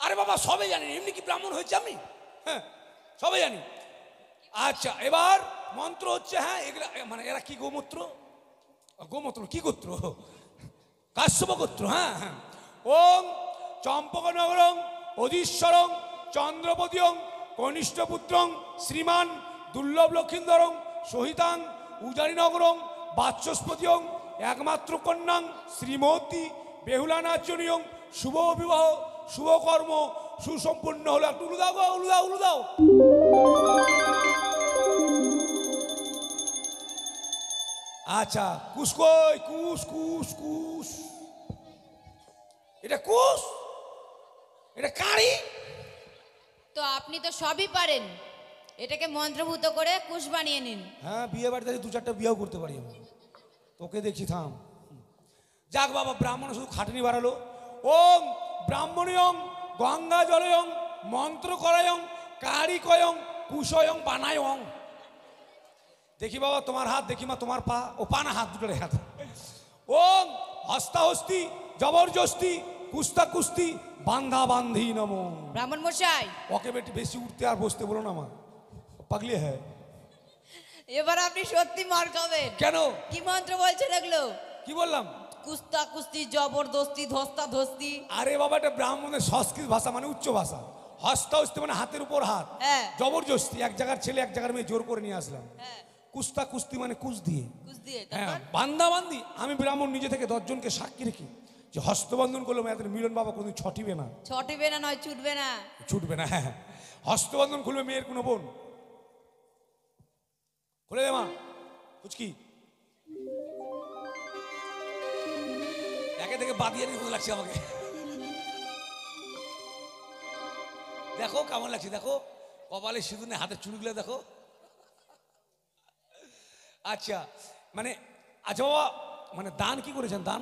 Speaker 3: আরে বাবা সবে জানি, এমনি কি ব্রাহ্মণ হয়েছে আমি? হ্যাঁ সবে জানি। আচ্ছা এবার মন্ত্র হচ্ছে, হ্যাঁ এগুলা মানে এরা কি গোমূত্র? গোমূত্র কি গোত্র? কাশ্যপ গোত্র। হ্যাঁ হ্যাঁ। ওম চম্পকনগরং অধীশ্বরং চন্দ্রপতিয়ং কনিষ্ঠপুত্রং শ্রীমান দুর্লভ লক্ষিন্দরং সহিতাং উজানিনগরং বাচস্পতিয়ং একমাত্র কন্যাং শ্রীমতী বেহুলা নাচনীয়ং শুভ বিবাহ শুভ কর্ম সুসম্পূর্ণ হলো। একটু উলু দাও গো, উলু দাও, উলু দাও। আচ্ছা কুস কই? কুস কুস কুস। এটা কুস, এটা কারি।
Speaker 6: তো আপনি তো সবই পারেন, এটাকে মন্ত্রভূত করে কুশ বানিয়ে নিন।
Speaker 3: হ্যাঁ বিয়ে বাড়িতে 2-4টা বিয়েও করতে পারি আমি। তোকে দেখি থাম। যাক বাবা, ব্রাহ্মণ শুধু খাটনি বাড়ালো। ওম ব্রাহ্মণীয়ং গঙ্গা জলয়ং মন্ত্র করয়ং কারি কয়ং কুশয়ং বানায়ং। দেখি বাবা তোমার হাত, দেখি মা তোমার পা। ও পা না, হাত দুটোর হাত। ওম হস্তাহস্তি জবরদস্তি কুস্তা কুস্তি বান্ধা বান্ধি নমো।
Speaker 6: ব্রাহ্মণ মশাই
Speaker 3: ওকে বেটি বেশি উঠতে আর বসতে বলো না মা, পাগলি হ্যাঁ।
Speaker 6: এবার আপনি সত্যি মার খাবেন।
Speaker 3: কেন?
Speaker 6: কি মন্ত্র বলছেন এগুলো?
Speaker 3: কি বললাম?
Speaker 6: কুস্তা কুস্তি জবরদস্তি ধস্তা ধস্তি।
Speaker 3: আরে বাবা, এটা ব্রাহ্মণের সংস্কৃত ভাষা, মানে উচ্চ ভাষা। হস্তাহস্তি মানে হাতের উপর হাত।
Speaker 6: হ্যাঁ।
Speaker 3: জবরদস্তি এক জায়গার ছেলে এক জায়গার মেয়ে জোর করে নিয়ে আসলাম।
Speaker 6: হ্যাঁ
Speaker 3: কুস্তা কুস্তি মানে কুস দিয়ে।
Speaker 6: কুস দিয়ে।
Speaker 3: হ্যাঁ
Speaker 6: তারপর?
Speaker 3: বান্দা বান্দি। আমি ব্রাহ্মণ নিজে থেকে 10 জনকে সাক্ষী রেখি যে হস্তবন্ধন করলাম, এদের মিলন বাবা কোনদিন ছটিবে না,
Speaker 6: ছটিবে না, নয় ছুটবে না।
Speaker 3: ছুটবে না। হ্যাঁ হস্তবন্ধন খুলবে মেয়ের কোনো বোন। খুলে দে মা কুচকি। দেখে দেখে বাদিয়ে নিয়ে মতো লাগছে আমাকে। দেখো কেমন লাগছে, দেখো কপালে সিঁদুর নেই, হাতের চুলগুলো দেখো। আচ্ছা মানে, আচ্ছা বাবা মানে দান কি করেছেন? দান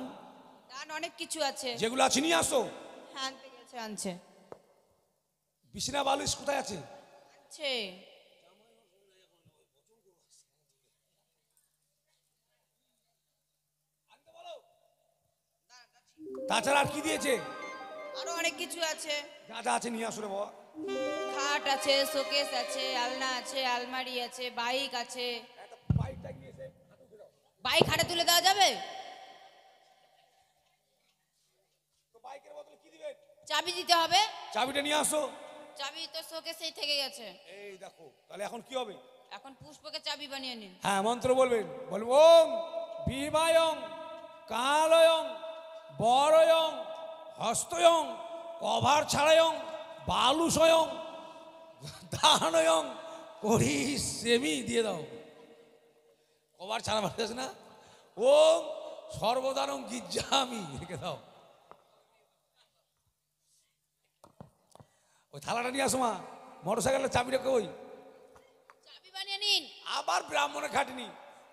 Speaker 6: দান অনেক কিছু আছে।
Speaker 3: যেগুলো আছে নিয়ে আসো।
Speaker 6: হ্যাঁ আনতে গেছে, আনছে
Speaker 3: বিছনা বালিশ কোথায় আছে?
Speaker 6: আনছে।
Speaker 3: তাছাড়া আর কি দিয়েছে?
Speaker 6: আরো অনেক কিছু আছে।
Speaker 3: যা যা আছে নিয়ে আসো রে বাবা।
Speaker 6: খাট আছে, শোকেস আছে, আলনা আছে, আলমারি আছে, বাইক আছে। বাইক হাটে তুলে দেওয়া যাবে?
Speaker 3: বাইকের বদলে কি দিবেন?
Speaker 6: চাবি দিতে হবে।
Speaker 3: চাবিটা নিয়ে আসো।
Speaker 6: চাবি তো শোকেসেই থেকে গেছে।
Speaker 3: এই দেখো তাহলে এখন কি হবে?
Speaker 6: এখন পুষ্পকে চাবি বানিয়ে নিন।
Speaker 3: হ্যাঁ মন্ত্র বলবেন, বলবো ওম বিবায়ং কালয়ং বরয়ং হস্তয়ং কভার ছাড়ায়ং বালুসয়ং দানয়ং করি সেমি দিয়ে দাও। কভার ছাড়া পারতেছ না? ওম সর্বদানং গিজ্জামি রেখে দাও। ওই থালাটা নিয়ে আসো মা। মোটর সাইকেলের চাবিটা কই?
Speaker 6: চাবি বানিয়ে নিন।
Speaker 3: আবার ব্রাহ্মণে খাটনি।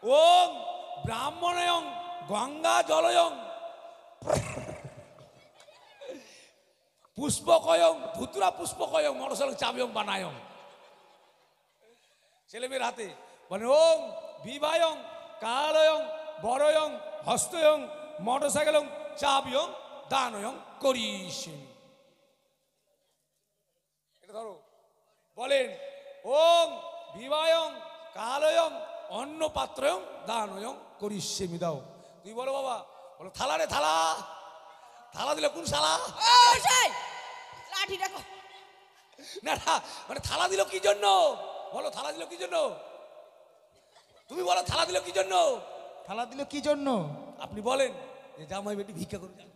Speaker 3: ওম ব্রাহ্মণয়ং গঙ্গা জলয়ং পুষ্পকয়ং ধুতুরা পুষ্পকয়ং মোটরসাইকেল চাবিয়ং বানায়ং। ছেলে মেয়ের হাতে বলে ওম বিবায়ং কালয়ং বরয়ং হস্তয়ং মোটরসাইকেলং চাবিয়ং দানয়ং করিসেন। এটা ধরো বলেন ওম বিবায়ং কালয়ং অন্ন পাত্রয়ং দানয়ং করিসেমি দাও। তুই বলো বাবা, বলো থালা রে থালা। থালা দিলে কোন শালা?
Speaker 6: লাঠি দেখো।
Speaker 3: না না মানে থালা দিল কি জন্য? বলো থালা দিল কি জন্য? তুমি বলো থালা দিল কি জন্য?
Speaker 5: থালা দিল কি জন্য?
Speaker 3: আপনি বলেন যে জামাই বেটি ভিক্ষা করে যান।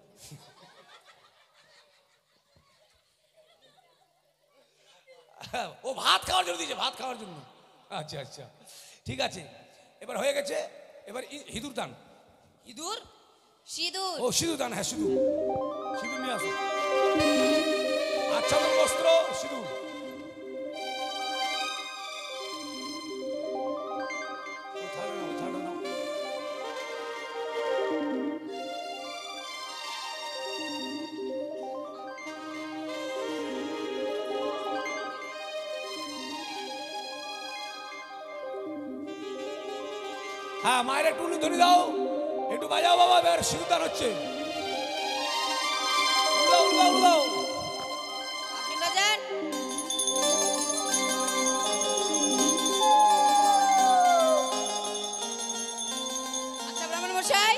Speaker 3: ও ভাত খাওয়ার জন্য দিয়েছে, ভাত খাওয়ার জন্য। আচ্ছা আচ্ছা ঠিক আছে, এবার হয়ে গেছে। এবার হিঁদুর দান।
Speaker 6: ইঁদুর সিঁদুর।
Speaker 3: ও সিঁদুর দান, হ্যাঁ সিঁদুর। সিঁদুর নিয়ে আসো। আচ্ছাদন বস্ত্র সিঁদুর। হ্যাঁ মায়ের একটু উলুধ্বনি দাও, একটু বাজাও বাবা। এবার সিঁদুরদান হচ্ছে। উলুদাও উলুদাও উলুদাও।
Speaker 6: আপনি বাজান। আচ্ছা ব্রাহ্মণ মশাই,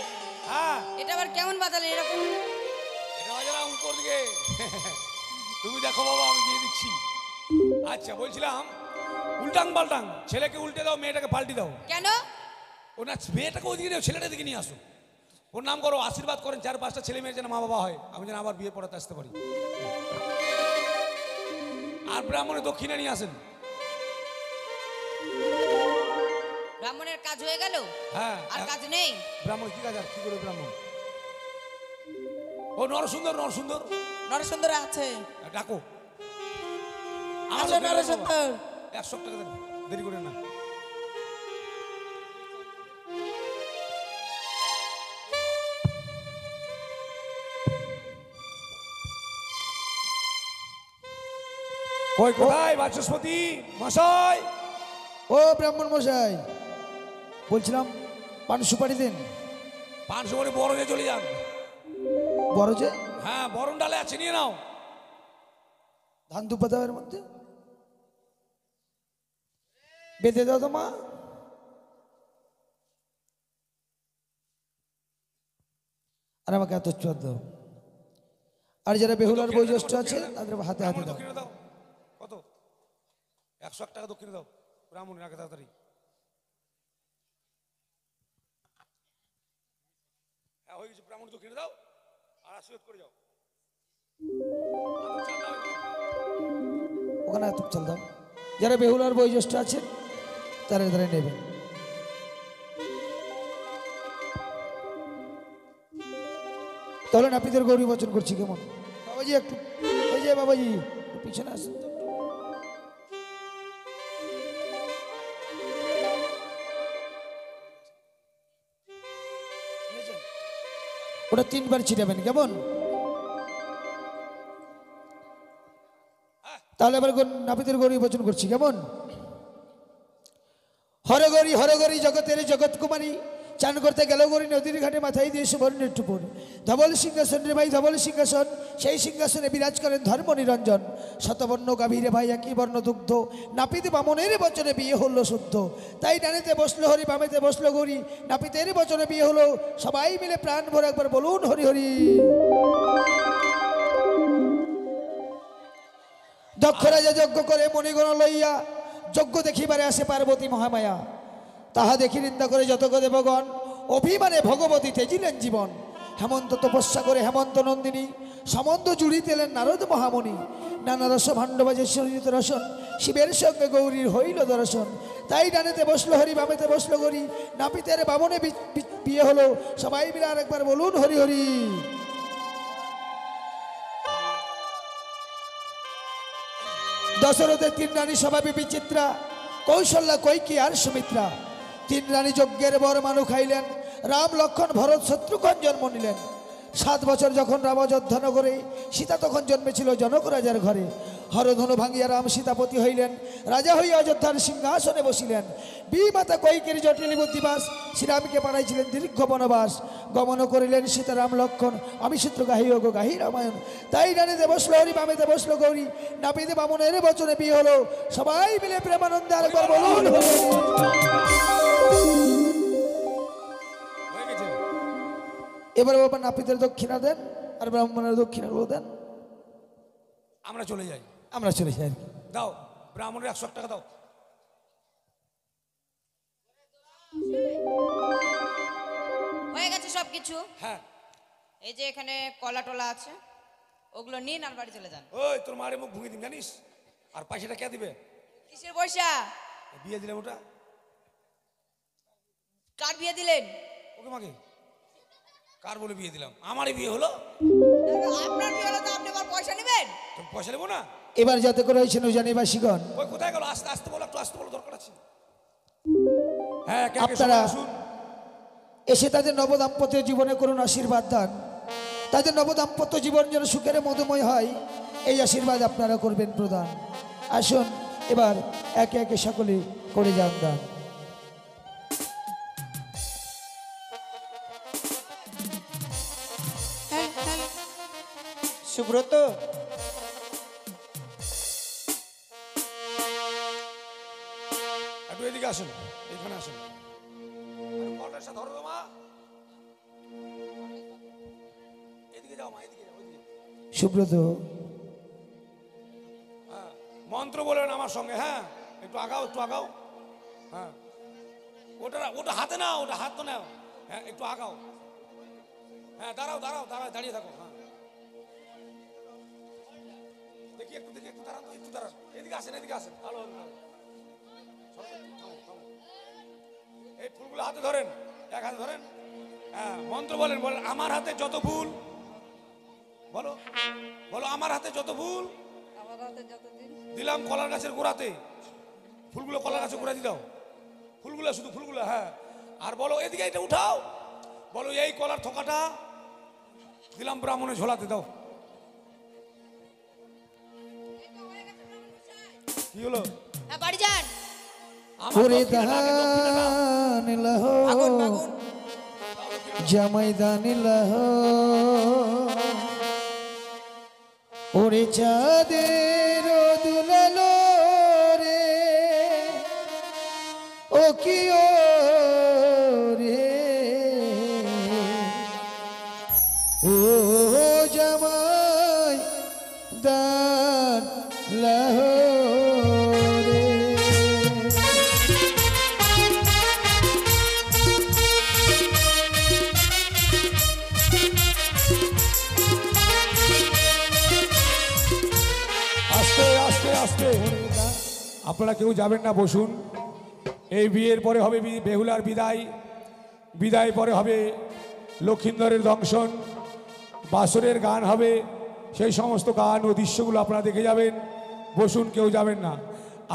Speaker 3: হ্যাঁ
Speaker 6: এটা আবার কেমন বাজালেন এরকম?
Speaker 3: এটা বাজালাম উপর দিকে। তুমি দেখো বাবা আমি দিয়ে দিচ্ছি। আচ্ছা বলছিলাম উল্টাং পাল্টাং, ছেলেকে উল্টে দাও, মেয়েটাকে পাল্টি দাও।
Speaker 6: কেন?
Speaker 3: ও না মেয়েটাকে ওদিকে নিয়ে ছেলেটা দিকে নিয়ে আসো। ওর নাম করো, আশীর্বাদ করেন 4-5টা ছেলে মেয়ের যেন মা বাবা হয়, আমি যেন আবার বিয়ে পড়াতে আসতে পারি। আর ব্রাহ্মণে দক্ষিণে নিয়ে আসেন।
Speaker 6: ব্রাহ্মণের কাজ হয়ে গেল?
Speaker 3: হ্যাঁ
Speaker 6: আর কাজ নেই?
Speaker 3: ব্রাহ্মণ কি কাজ আর কি করে ব্রাহ্মণ? ও নরসুন্দর নরসুন্দর
Speaker 2: নরসুন্দর আছে।
Speaker 3: ডাকো।
Speaker 2: আসো নরসুন্দর।
Speaker 3: 100 টাকা দেন, দেরি করে না। কই কোথায় বাচস্পতি মশাই?
Speaker 1: ও ব্রাহ্মণ মশাই, বলছিলাম পান সুপারি দেন।
Speaker 3: 500 করে বরণে চলে যান।
Speaker 1: বড় যে
Speaker 3: হ্যাঁ বরণ ডালে আছে, নিয়ে নাও।
Speaker 1: ধান দুপা দেওয়ার মধ্যে বেঁধে দাও তো মা। আর আমাকে এত চোর দাও। আর যারা বেহুলার বয়োজ্যেষ্ঠ আছে তাদের হাতে হাতে দাও।
Speaker 3: দক্ষিণে দাও। কত? 101 টাকা দক্ষিণে দাও। ব্রাহ্মণের আগে তাড়াতাড়ি। হ্যাঁ হয়ে গেছে, ব্রাহ্মণ দক্ষিণে দাও আর আশীর্বাদ করে যাও।
Speaker 1: ওখানে এত চাল দাও। যারা বেহুলার বয়োজ্যেষ্ঠ আছে তারা তারা নেবেন। তাহলে নাপিতের গৌরী বচন করছি কেমন? বাবাজি একটু, এই যে বাবাজি একটু পিছনে আসুন তো। ওটা 3 বার ছিটাবেন কেমন? তাহলে আবার নাপিতের গৌরী বচন করছি কেমন? হরগরি জগতের জগৎ কুমারী, চান করতে গেল গরি নদীর ঘাটে, মাথায় দিয়ে সুবর্ণের টুপুর। ধবল সিংহাসন রে ভাই ধবল সিংহাসন, সেই সিংহাসনে বিরাজ করেন ধর্ম নিরঞ্জন। শতবর্ণ গাভীরে ভাই একই বর্ণ দুগ্ধ, নাপিত বামনের বচনে বিয়ে হলো শুদ্ধ। তাই ডানেতে বসলো হরি, বামেতে বসলো গরি, নাপিতের বচনে বিয়ে হলো। সবাই মিলে প্রাণ ভরে একবার বলুন হরি হরি। দক্ষ রাজা যজ্ঞ করে মণিগণ লইয়া, যজ্ঞ দেখিবারে আসে পার্বতী মহামায়া। তাহা দেখি নিন্দা করে যতক দেবগণ, অভিমানে ভগবতী তেজিলেন জীবন। হেমন্ত তপস্যা করে হেমন্ত নন্দিনী, সম্বন্ধ জুড়িতেলেন নারদ মহামণি। নানা রস ভাণ্ডবাজে শরীরিত রসন, শিবের সঙ্গে গৌরীর হইল দর্শন। তাই ডানেতে বসলো হরি, বামেতে বসলো গরি, নাপিতের বামনে বিয়ে হলো। সবাই মিলে আরেকবার বলুন হরি হরি। দশরথের 3 রানী স্বভাবে বিচিত্রা, কৌশল্যা কৈকি আর সুমিত্রা। 3 রানী যজ্ঞের বর মানু খাইলেন, রাম লক্ষণ ভরত শত্রুঘ্ন জন্ম নিলেন। 7 বছর যখন রাম অযোধ্যা নগরে, সীতা তখন জন্মেছিল জনক রাজার ঘরে। হরধনু ভাঙিয়া রাম সীতাপতি হইলেন, রাজা হইয়া অযোধ্যার সিংহাসনে বসিলেন। বিমাতা কৈকের জটিল বুদ্ধিবাস, শ্রীরামকে পাঠাইছিলেন দীর্ঘ বনবাস। গমন করিলেন সীতারাম লক্ষণ, আমি সূত্র গাহি ও গাহি রামায়ণ। তাই ডানেতে বসলো হরি, বামেতে বসলো গৌরী, নাপিতে বামনের বচনে বিয়ে হলো। সবাই মিলে প্রেমানন্দে আরেকবার বলুন হরি হরি।
Speaker 3: হয়ে গেছে।
Speaker 1: এবার বাবা নাপিতের দক্ষিণা দেন আর ব্রাহ্মণের দক্ষিণাগুলো দেন,
Speaker 3: আমরা চলে যাই।
Speaker 1: আমরা চলে যাই।
Speaker 3: দাও ব্রাহ্মণের 101 টাকা দাও।
Speaker 6: হয়ে গেছে সব কিছু।
Speaker 3: হ্যাঁ
Speaker 6: এই যে এখানে কলা টলা আছে, ওগুলো নিন আর বাড়ি চলে যান।
Speaker 3: ওই তোর মারে মুখ ভুঙে দিন জানিস। আর পয়সাটা কে দিবে?
Speaker 6: কিসের পয়সা?
Speaker 3: বিয়ে দিলাম ওটা।
Speaker 6: কার বিয়ে দিলেন?
Speaker 3: ওকে মাকে কার বলে বিয়ে দিলাম? আমারই বিয়ে হলো।
Speaker 6: আপনার বিয়ে হলো তো আপনি আবার পয়সা নেবেন?
Speaker 3: তুমি পয়সা নেবো না?
Speaker 1: এবার যাতে করে হয়েছেন জানিবাসীগণ,
Speaker 3: ওই কোথায় গেল? আস্তে আস্তে বলো, একটু আস্তে বলো, দরকার আছে। হ্যাঁ একে একে
Speaker 1: আপনারা
Speaker 3: সবাই আসুন।
Speaker 1: এসে তাদের নবদাম্পত্য জীবনে করুন আশীর্বাদ দান। তাদের নবদাম্পত্য জীবন যেন সুখের মধুময় হয়, এই আশীর্বাদ আপনারা করবেন প্রদান। আসুন এবার একে একে সকলে করে যান দান।
Speaker 5: সুব্রত,
Speaker 3: একটু এদিকে আসুন, এখানে আসুন। কলটার সাথে ধরো তো মা। এদিকে যাও মা, এদিকে যাও, ওইদিকে।
Speaker 1: সুব্রত,
Speaker 3: হ্যাঁ মন্ত্র বলবেন আমার সঙ্গে। হ্যাঁ একটু আগাও, একটু আগাও। হ্যাঁ ওটা ওটা হাতে নাও, ওটা হাত তো নাও। হ্যাঁ একটু আগাও। হ্যাঁ দাঁড়াও দাঁড়াও দাঁড়াও, দাঁড়িয়ে থাকো। হ্যাঁ দেখি একটু, দেখি একটু দাঁড়ান, একটু দাঁড়ান। এদিকে আসেন, এদিকে আসেন। ভালো হবে, ভালো। এই ফুলগুলো হাতে ধরেন, এক হাতে ধরেন। হ্যাঁ মন্ত্র বলেন, বলেন আমার হাতে যত ফুল, বলো বলো আমার হাতে যত ফুল দিলাম কলার গাছের গোড়াতে। ফুলগুলো কলার গাছের গোড়াতে দাও, ফুলগুলো শুধু ফুলগুলো। হ্যাঁ আর বলো এদিকে এটা উঠাও, বলো এই কলার থোকাটা দিলাম ব্রাহ্মণের ঝোলাতে দাও। কি হলো?
Speaker 6: হ্যাঁ বাড়ি যান।
Speaker 3: আমার
Speaker 1: ওরে
Speaker 3: দক্ষিণাটা আগে, দক্ষিণাটা।
Speaker 1: দান লহ জামাই দান লহ, ওরে চাঁদের দুলালো রে, ও কি ও রে, ও জামাই দান লহ রে।
Speaker 3: আস্তে আস্তে আস্তে, আপনারা কেউ যাবেন না, বসুন। এই বিয়ের পরে হবে বেহুলার বিদায়, বিদায় পরে হবে লক্ষিন্দরের দংশন। বাসরের গান হবে, সেই সমস্ত গান ও দৃশ্যগুলো আপনারা দেখে যাবেন। বসুন, কেউ যাবেন না।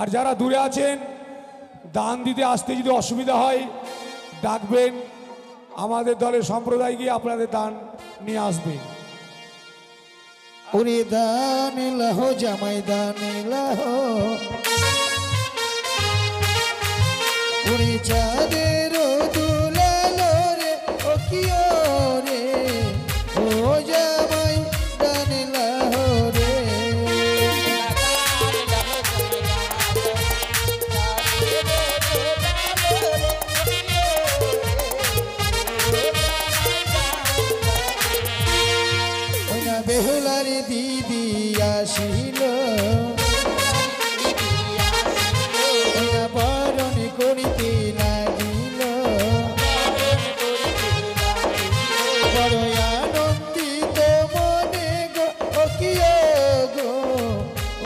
Speaker 3: আর যারা দূরে আছেন, দান দিতে আসতে যদি অসুবিধা হয় ডাকবেন, আমাদের দলের সম্প্রদায় গিয়ে আপনাদের দান নিয়ে আসবে।
Speaker 1: ওরে দান লাহো জামাই দান লাহো, ওরে চাঁদের দুলালো রে ও কিও রে, ও জামাই দান লাহো রে। ওনা বেহুলার দিদি আসিল, ওনা বরণ করিতে লাগিল, বড় আনন্দিত মনে গো ও কিও গো,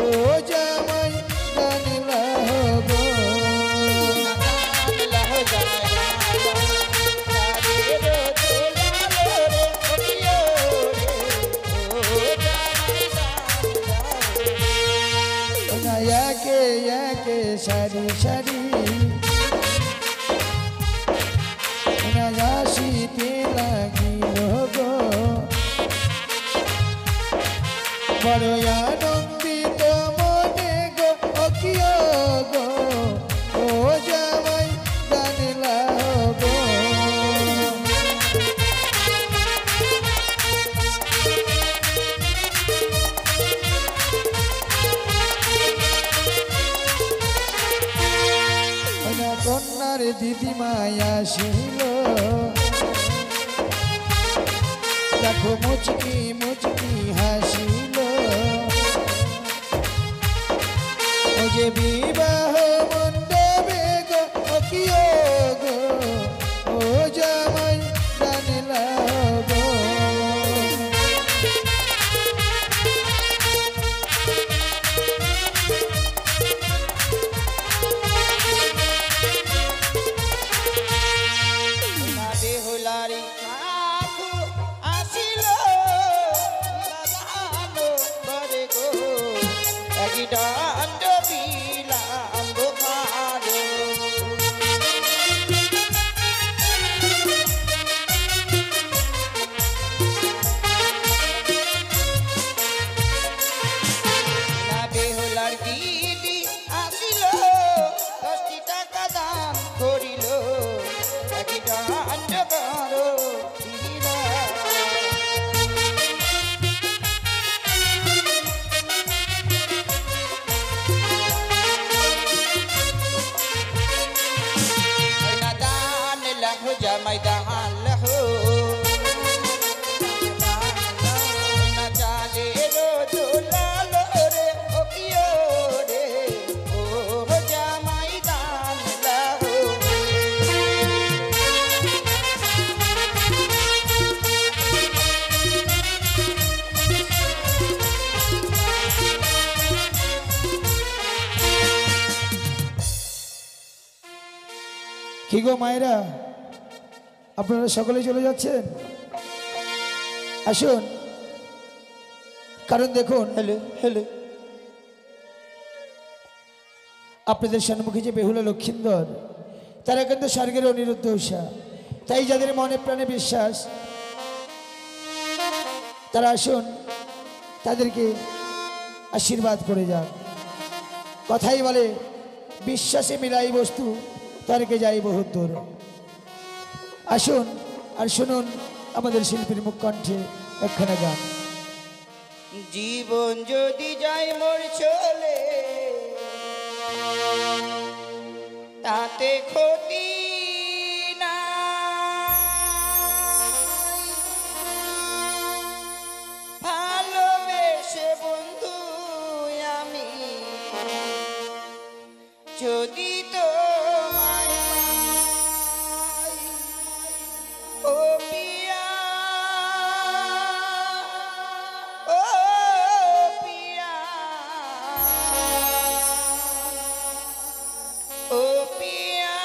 Speaker 1: ও জামাই গান লাহো গো। ওনা একে একে সারি সারি, ওনা আসিতে লাগিল গো, বড় আনন্দিত মনে গো ও কিও গো, ও জামাই গান লাহো গো। ওনা কন্যার দিদিমাই আসিল, দেখো মুচকি মুচকি হাসিল, ও যে বিবাহ মণ্ডপে গো ও কিও গো, ও জামাই গান লাহো গো।
Speaker 5: বেহুলারি কাকু আসিল, লাগানো করে গো একই ডান্ড বিলাম বোকারো। না বেহুলার দিদি আসিল, 10টি টাকা দান করিল, একই ডান্ড করো দিলা। ওনা দান লাহো জামাই দান লাহো, ওনা চাঁদের দুলালো রে ও কিও রে, ও জামাই দান লাহো।
Speaker 1: কি গো মায়েরা, আপনারা সকলে চলে যাচ্ছেন? আসুন, কারণ দেখুন
Speaker 5: হেলে হেলে
Speaker 1: আপনাদের সম্মুখে যে বেহুলা লক্ষিন্দর, তারা কিন্তু স্বর্গের অনিরুদ্ধ উষা। তাই যাদের মনে প্রাণে বিশ্বাস, তারা আসুন, তাদেরকে আশীর্বাদ করে যান। কথাই বলে বিশ্বাসে মিলাই বস্তু, তারকে যাই বহুত দূর। আসুন আর শুনুন আমাদের শিল্পীর মুখ কণ্ঠে একখানা গান।
Speaker 5: জীবন যদি যাই মোর চলে, তাতে ক্ষতি নাই, ভালোবেসে বন্ধু আমি যদি তোমায় পাই, ও পিয়া, ও পিয়া, ও পিয়া।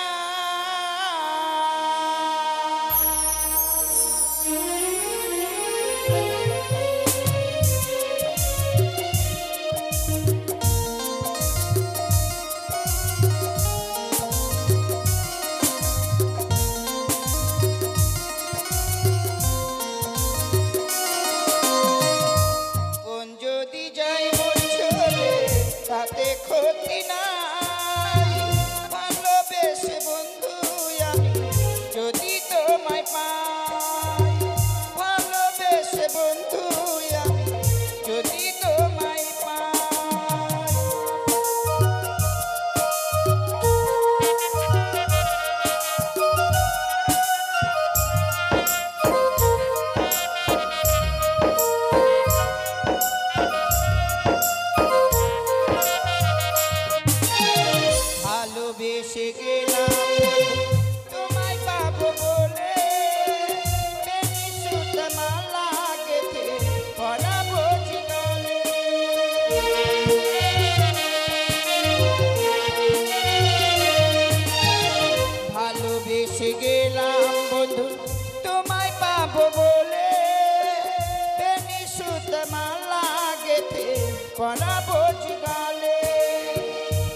Speaker 5: পরাবো গালে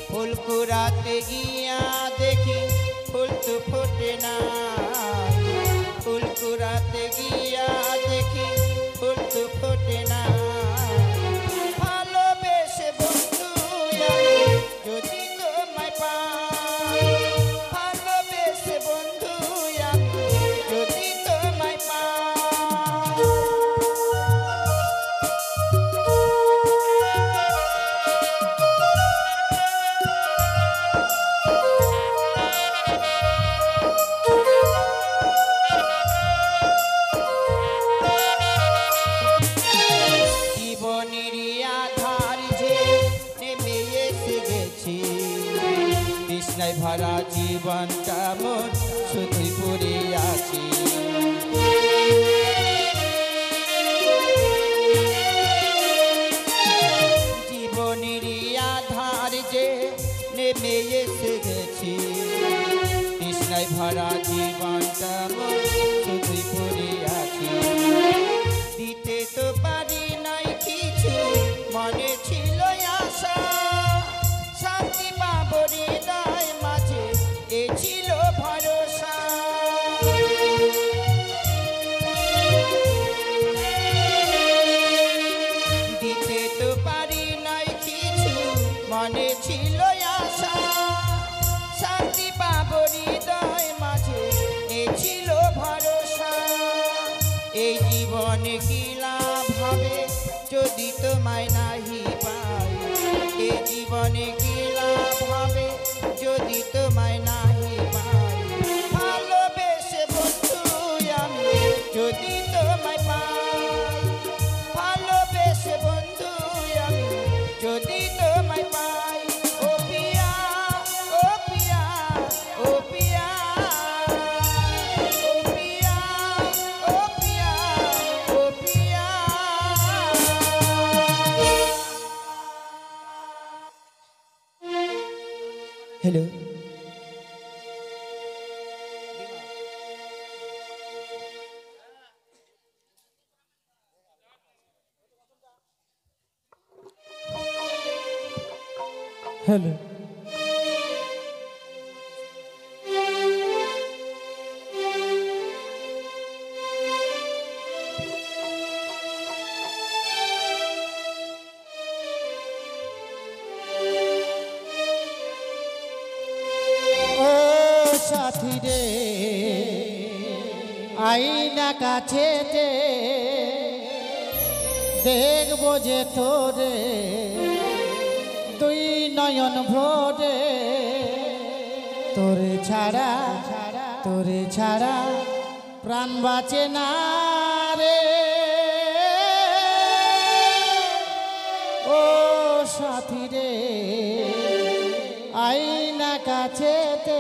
Speaker 5: ফুল কুড়াতে গিয়া দেখি ফুল তো ফোটে না ফুল কুড়াতে গিয়া দেখি ফুল তো ফোটে না ভালোবেসে বন্ধু আমি যদি তোমায় পাই ভালোবেসে বন্ধু আমি যদি তোমায় পাই জীবনেরই আধার যে নেমে এসে গেছি তৃষ্ণায় ভরা জীবনটা মোর শুধুই পড়ে আছি জীবনেরই আধার যে নেমে এসে গেছি তৃষ্ণায় ভরা জীবনটা মোর শুধুই পড়ে আছি দিতে তো পারি নাই কিছু মনে ছিল আশা শান্তি পাবো হৃদয় মাঝে এ ছিল ভরসা দিতে তো পারি নাই কিছু মনে ছিল আশা শান্তি পাবো হৃদয় মাঝে এ ছিল ভরসা এই জীবনে কি লাভ হবে যদি তোমায় নাহি পাই এই জীবনে কি লাভ হবে যদি তোমায় নাহি পাই ভালোবেসে বন্ধু আমি যদি তোমায় পাই ভালোবেসে বন্ধু আমি যদি তোমায় পাই ও পিয়া ও পিয়া ও পিয়া ও পিয়া ও পিয়া ও পিয়া হ্যালো
Speaker 8: হ্যালো ও সাথী রে আইনা কাছেতে দেখবো যে তোরে দুই নয়ন ভরে তোরে ছাড়া প্রাণ বাঁচে না রে ও সাথী রে আইনা কাছেতে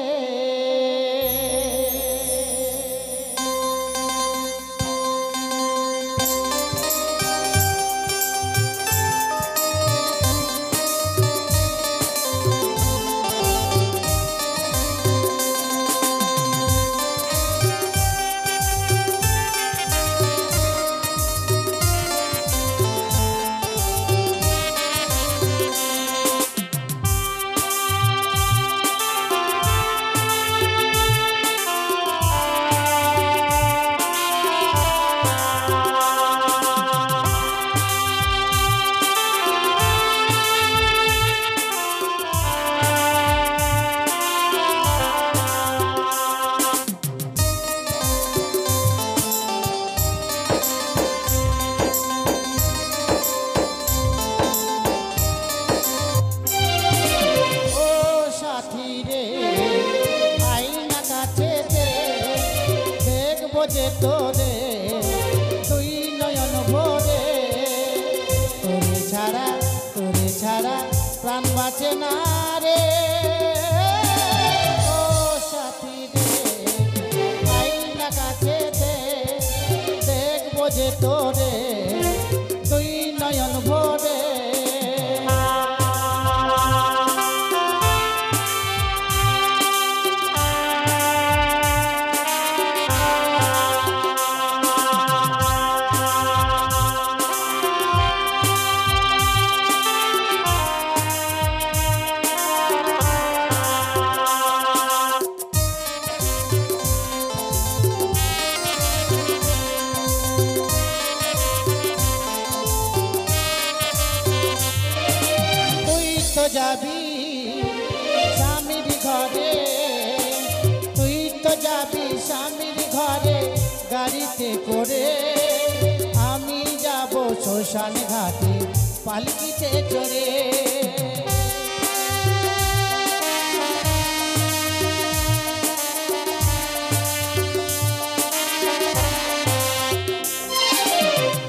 Speaker 8: যে তোরে তুই নয়ন ভরে তোরে ছাড়া প্রাণ বাঁচে না রে ও সাথী রে আইনা কাছে দেখবো যে তোরে তুই নয়ন ভরে যাবি স্বামীর ঘরে, তুই তো যাবি স্বামীর ঘরে গাড়িতে করে, আমি যাব শ্মশান ঘাটে পালকিতে চড়ে।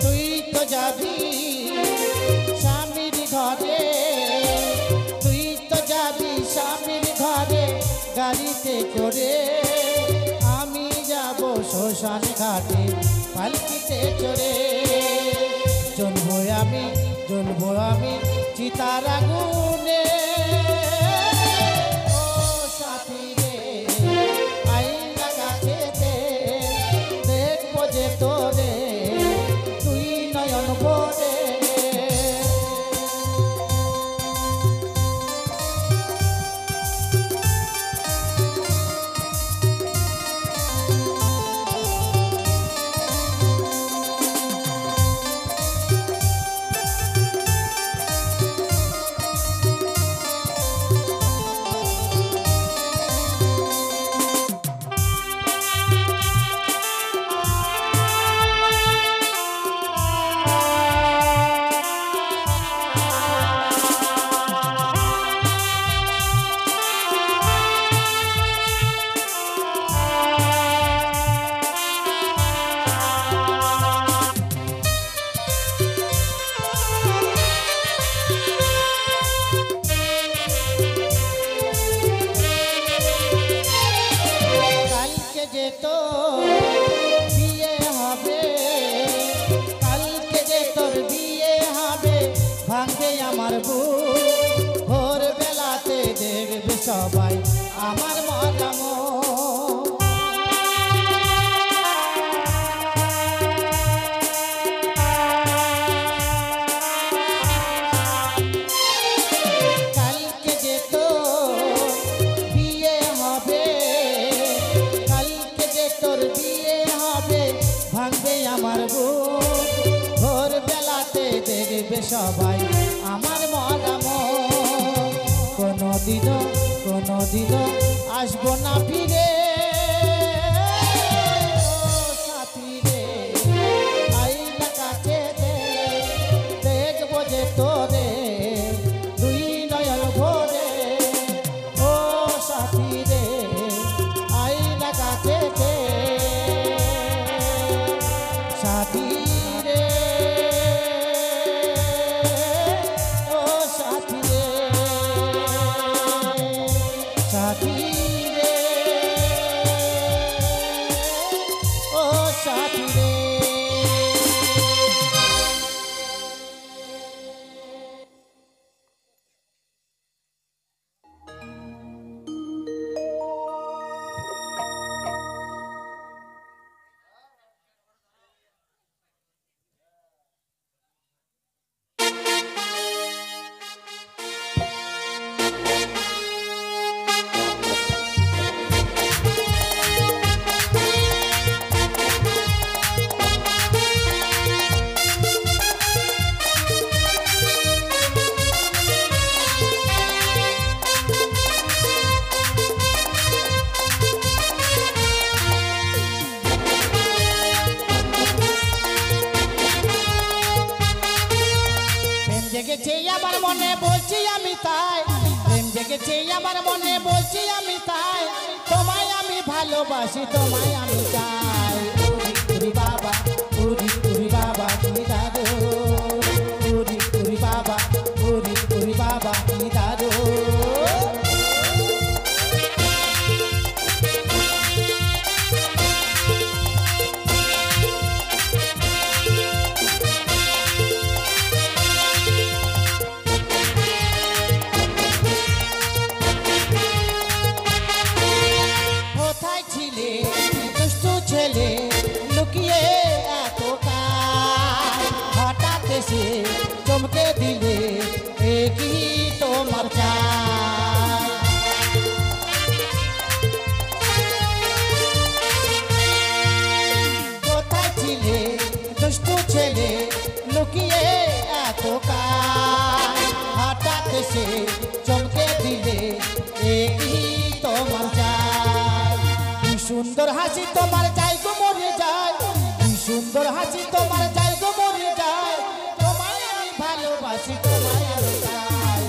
Speaker 8: তুই তো যাবি স্বামীর ঘরে, তুই তো যাবি স্বামীর ঘরে গাড়িতে করে, আমি যাব শ্মশান ঘাটে পালকিতে চড়ে। জ্বলবো আমি চিতার আগুনে, ও সাথী রে আইনা কাছেতে, দেখবো যে তোরে তুই নয়ন ভরে। কালকে যে তোর বিয়ে হবে, কালকে যে তোর বিয়ে হবে, ভাঙবে আমার বুক, ভোর বেলাতে দেখবে সবাই আমার মজা মন। কালকে যে তোর বিয়ে হবে, কালকে যে তোর বিয়ে হবে, ভাঙবে আমার বুক, ভোর বেলাতে দেখবে সবাই আমার মজা মন। কোনোদিনও আসবো না ফিরে, ও সাথী রে আইনা কাছেতে, দেখবো যে তোরে দুই নয়ন ভরে। ও সাথী রে আইনা কাছেতে, সাথী রে, ও সাথী রে, সাথী রে, ও সাথী রে। জেগেছে আমার মনে বলছি আমি তাই, প্রেম জেগেছে আমার মনে বলছি আমি তাই, তোমায় আমি ভালোবাসি, তোমায় আমি চাই। উরি বাবা, উরি বাবা কি দাদু, উরি বাবা, উরি বাবা কি দাদু। কোথায় ছিলে দুষ্টু ছেলে, লুকিয়ে এত কাল, হঠাৎ এসে চমকে দিলে, এ কি তোমার চাই। কোথায় ছিলে দুষ্টু ছেলে, লুকিয়ে এত কাল, হঠাৎ এসে সুন্দর হাসি তোমার যাই গো মরে যায়, কি সুন্দর হাসি তোমার যাই গো মরে যায়, তোমায় আমি ভালোবাসি তোমায় আমি চাই।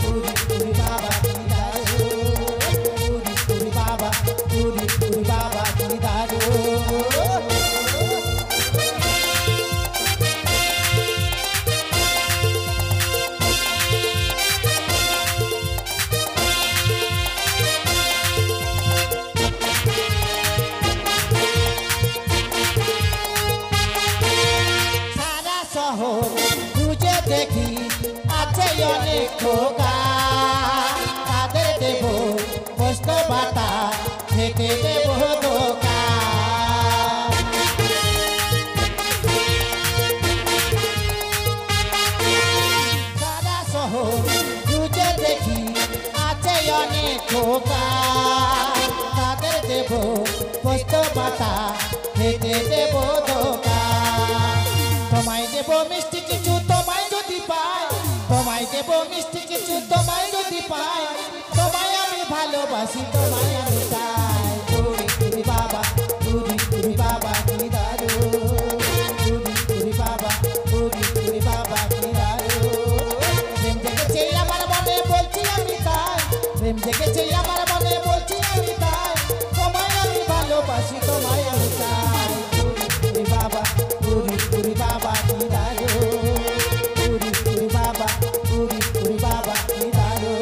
Speaker 8: তুরি তুরি বাবা কি দারু, তুরি তুরি বাবা, তুরি তুরি বাবা কি দারু। সারা শহর খুঁজে দেখি আছে অনেক খোকা, তাদের দেব পোস্ত বাতা খেতে দেব ধোকা। সারা শহর খুঁজে দেখি আছে অনেক খোকা, তাদের দেব পোস্ত বাতা খেতে দেব ধোকা। তোমায় দেব মিষ্টি কিছু তোমায় যদি পাই, তোমায় দেব মিষ্টি কিছু তোমায় যদি পাই, তোমায় আমি ভালোবাসি তোমায় আমি চাই। তুরি তুরি বাবা, তুরি তুরি বাবা কি দারু, তুরি তুরি বাবা, তুরি তুরি বাবা কি দারু। প্রেম জেগেছে আমার মনে বলছি আমি তাই, প্রেম জেগেছে আমার মনে বলছি আমি তাই, তোমায় আমি ভালোবাসি তোমায় আমি চাই। তুরি তুরি বাবা, তুরি তুরি বাবা কি দারু, তুরি তুরি বাবা, তুরি তুরি বাবা কি দারু।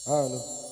Speaker 1: হ্যালো।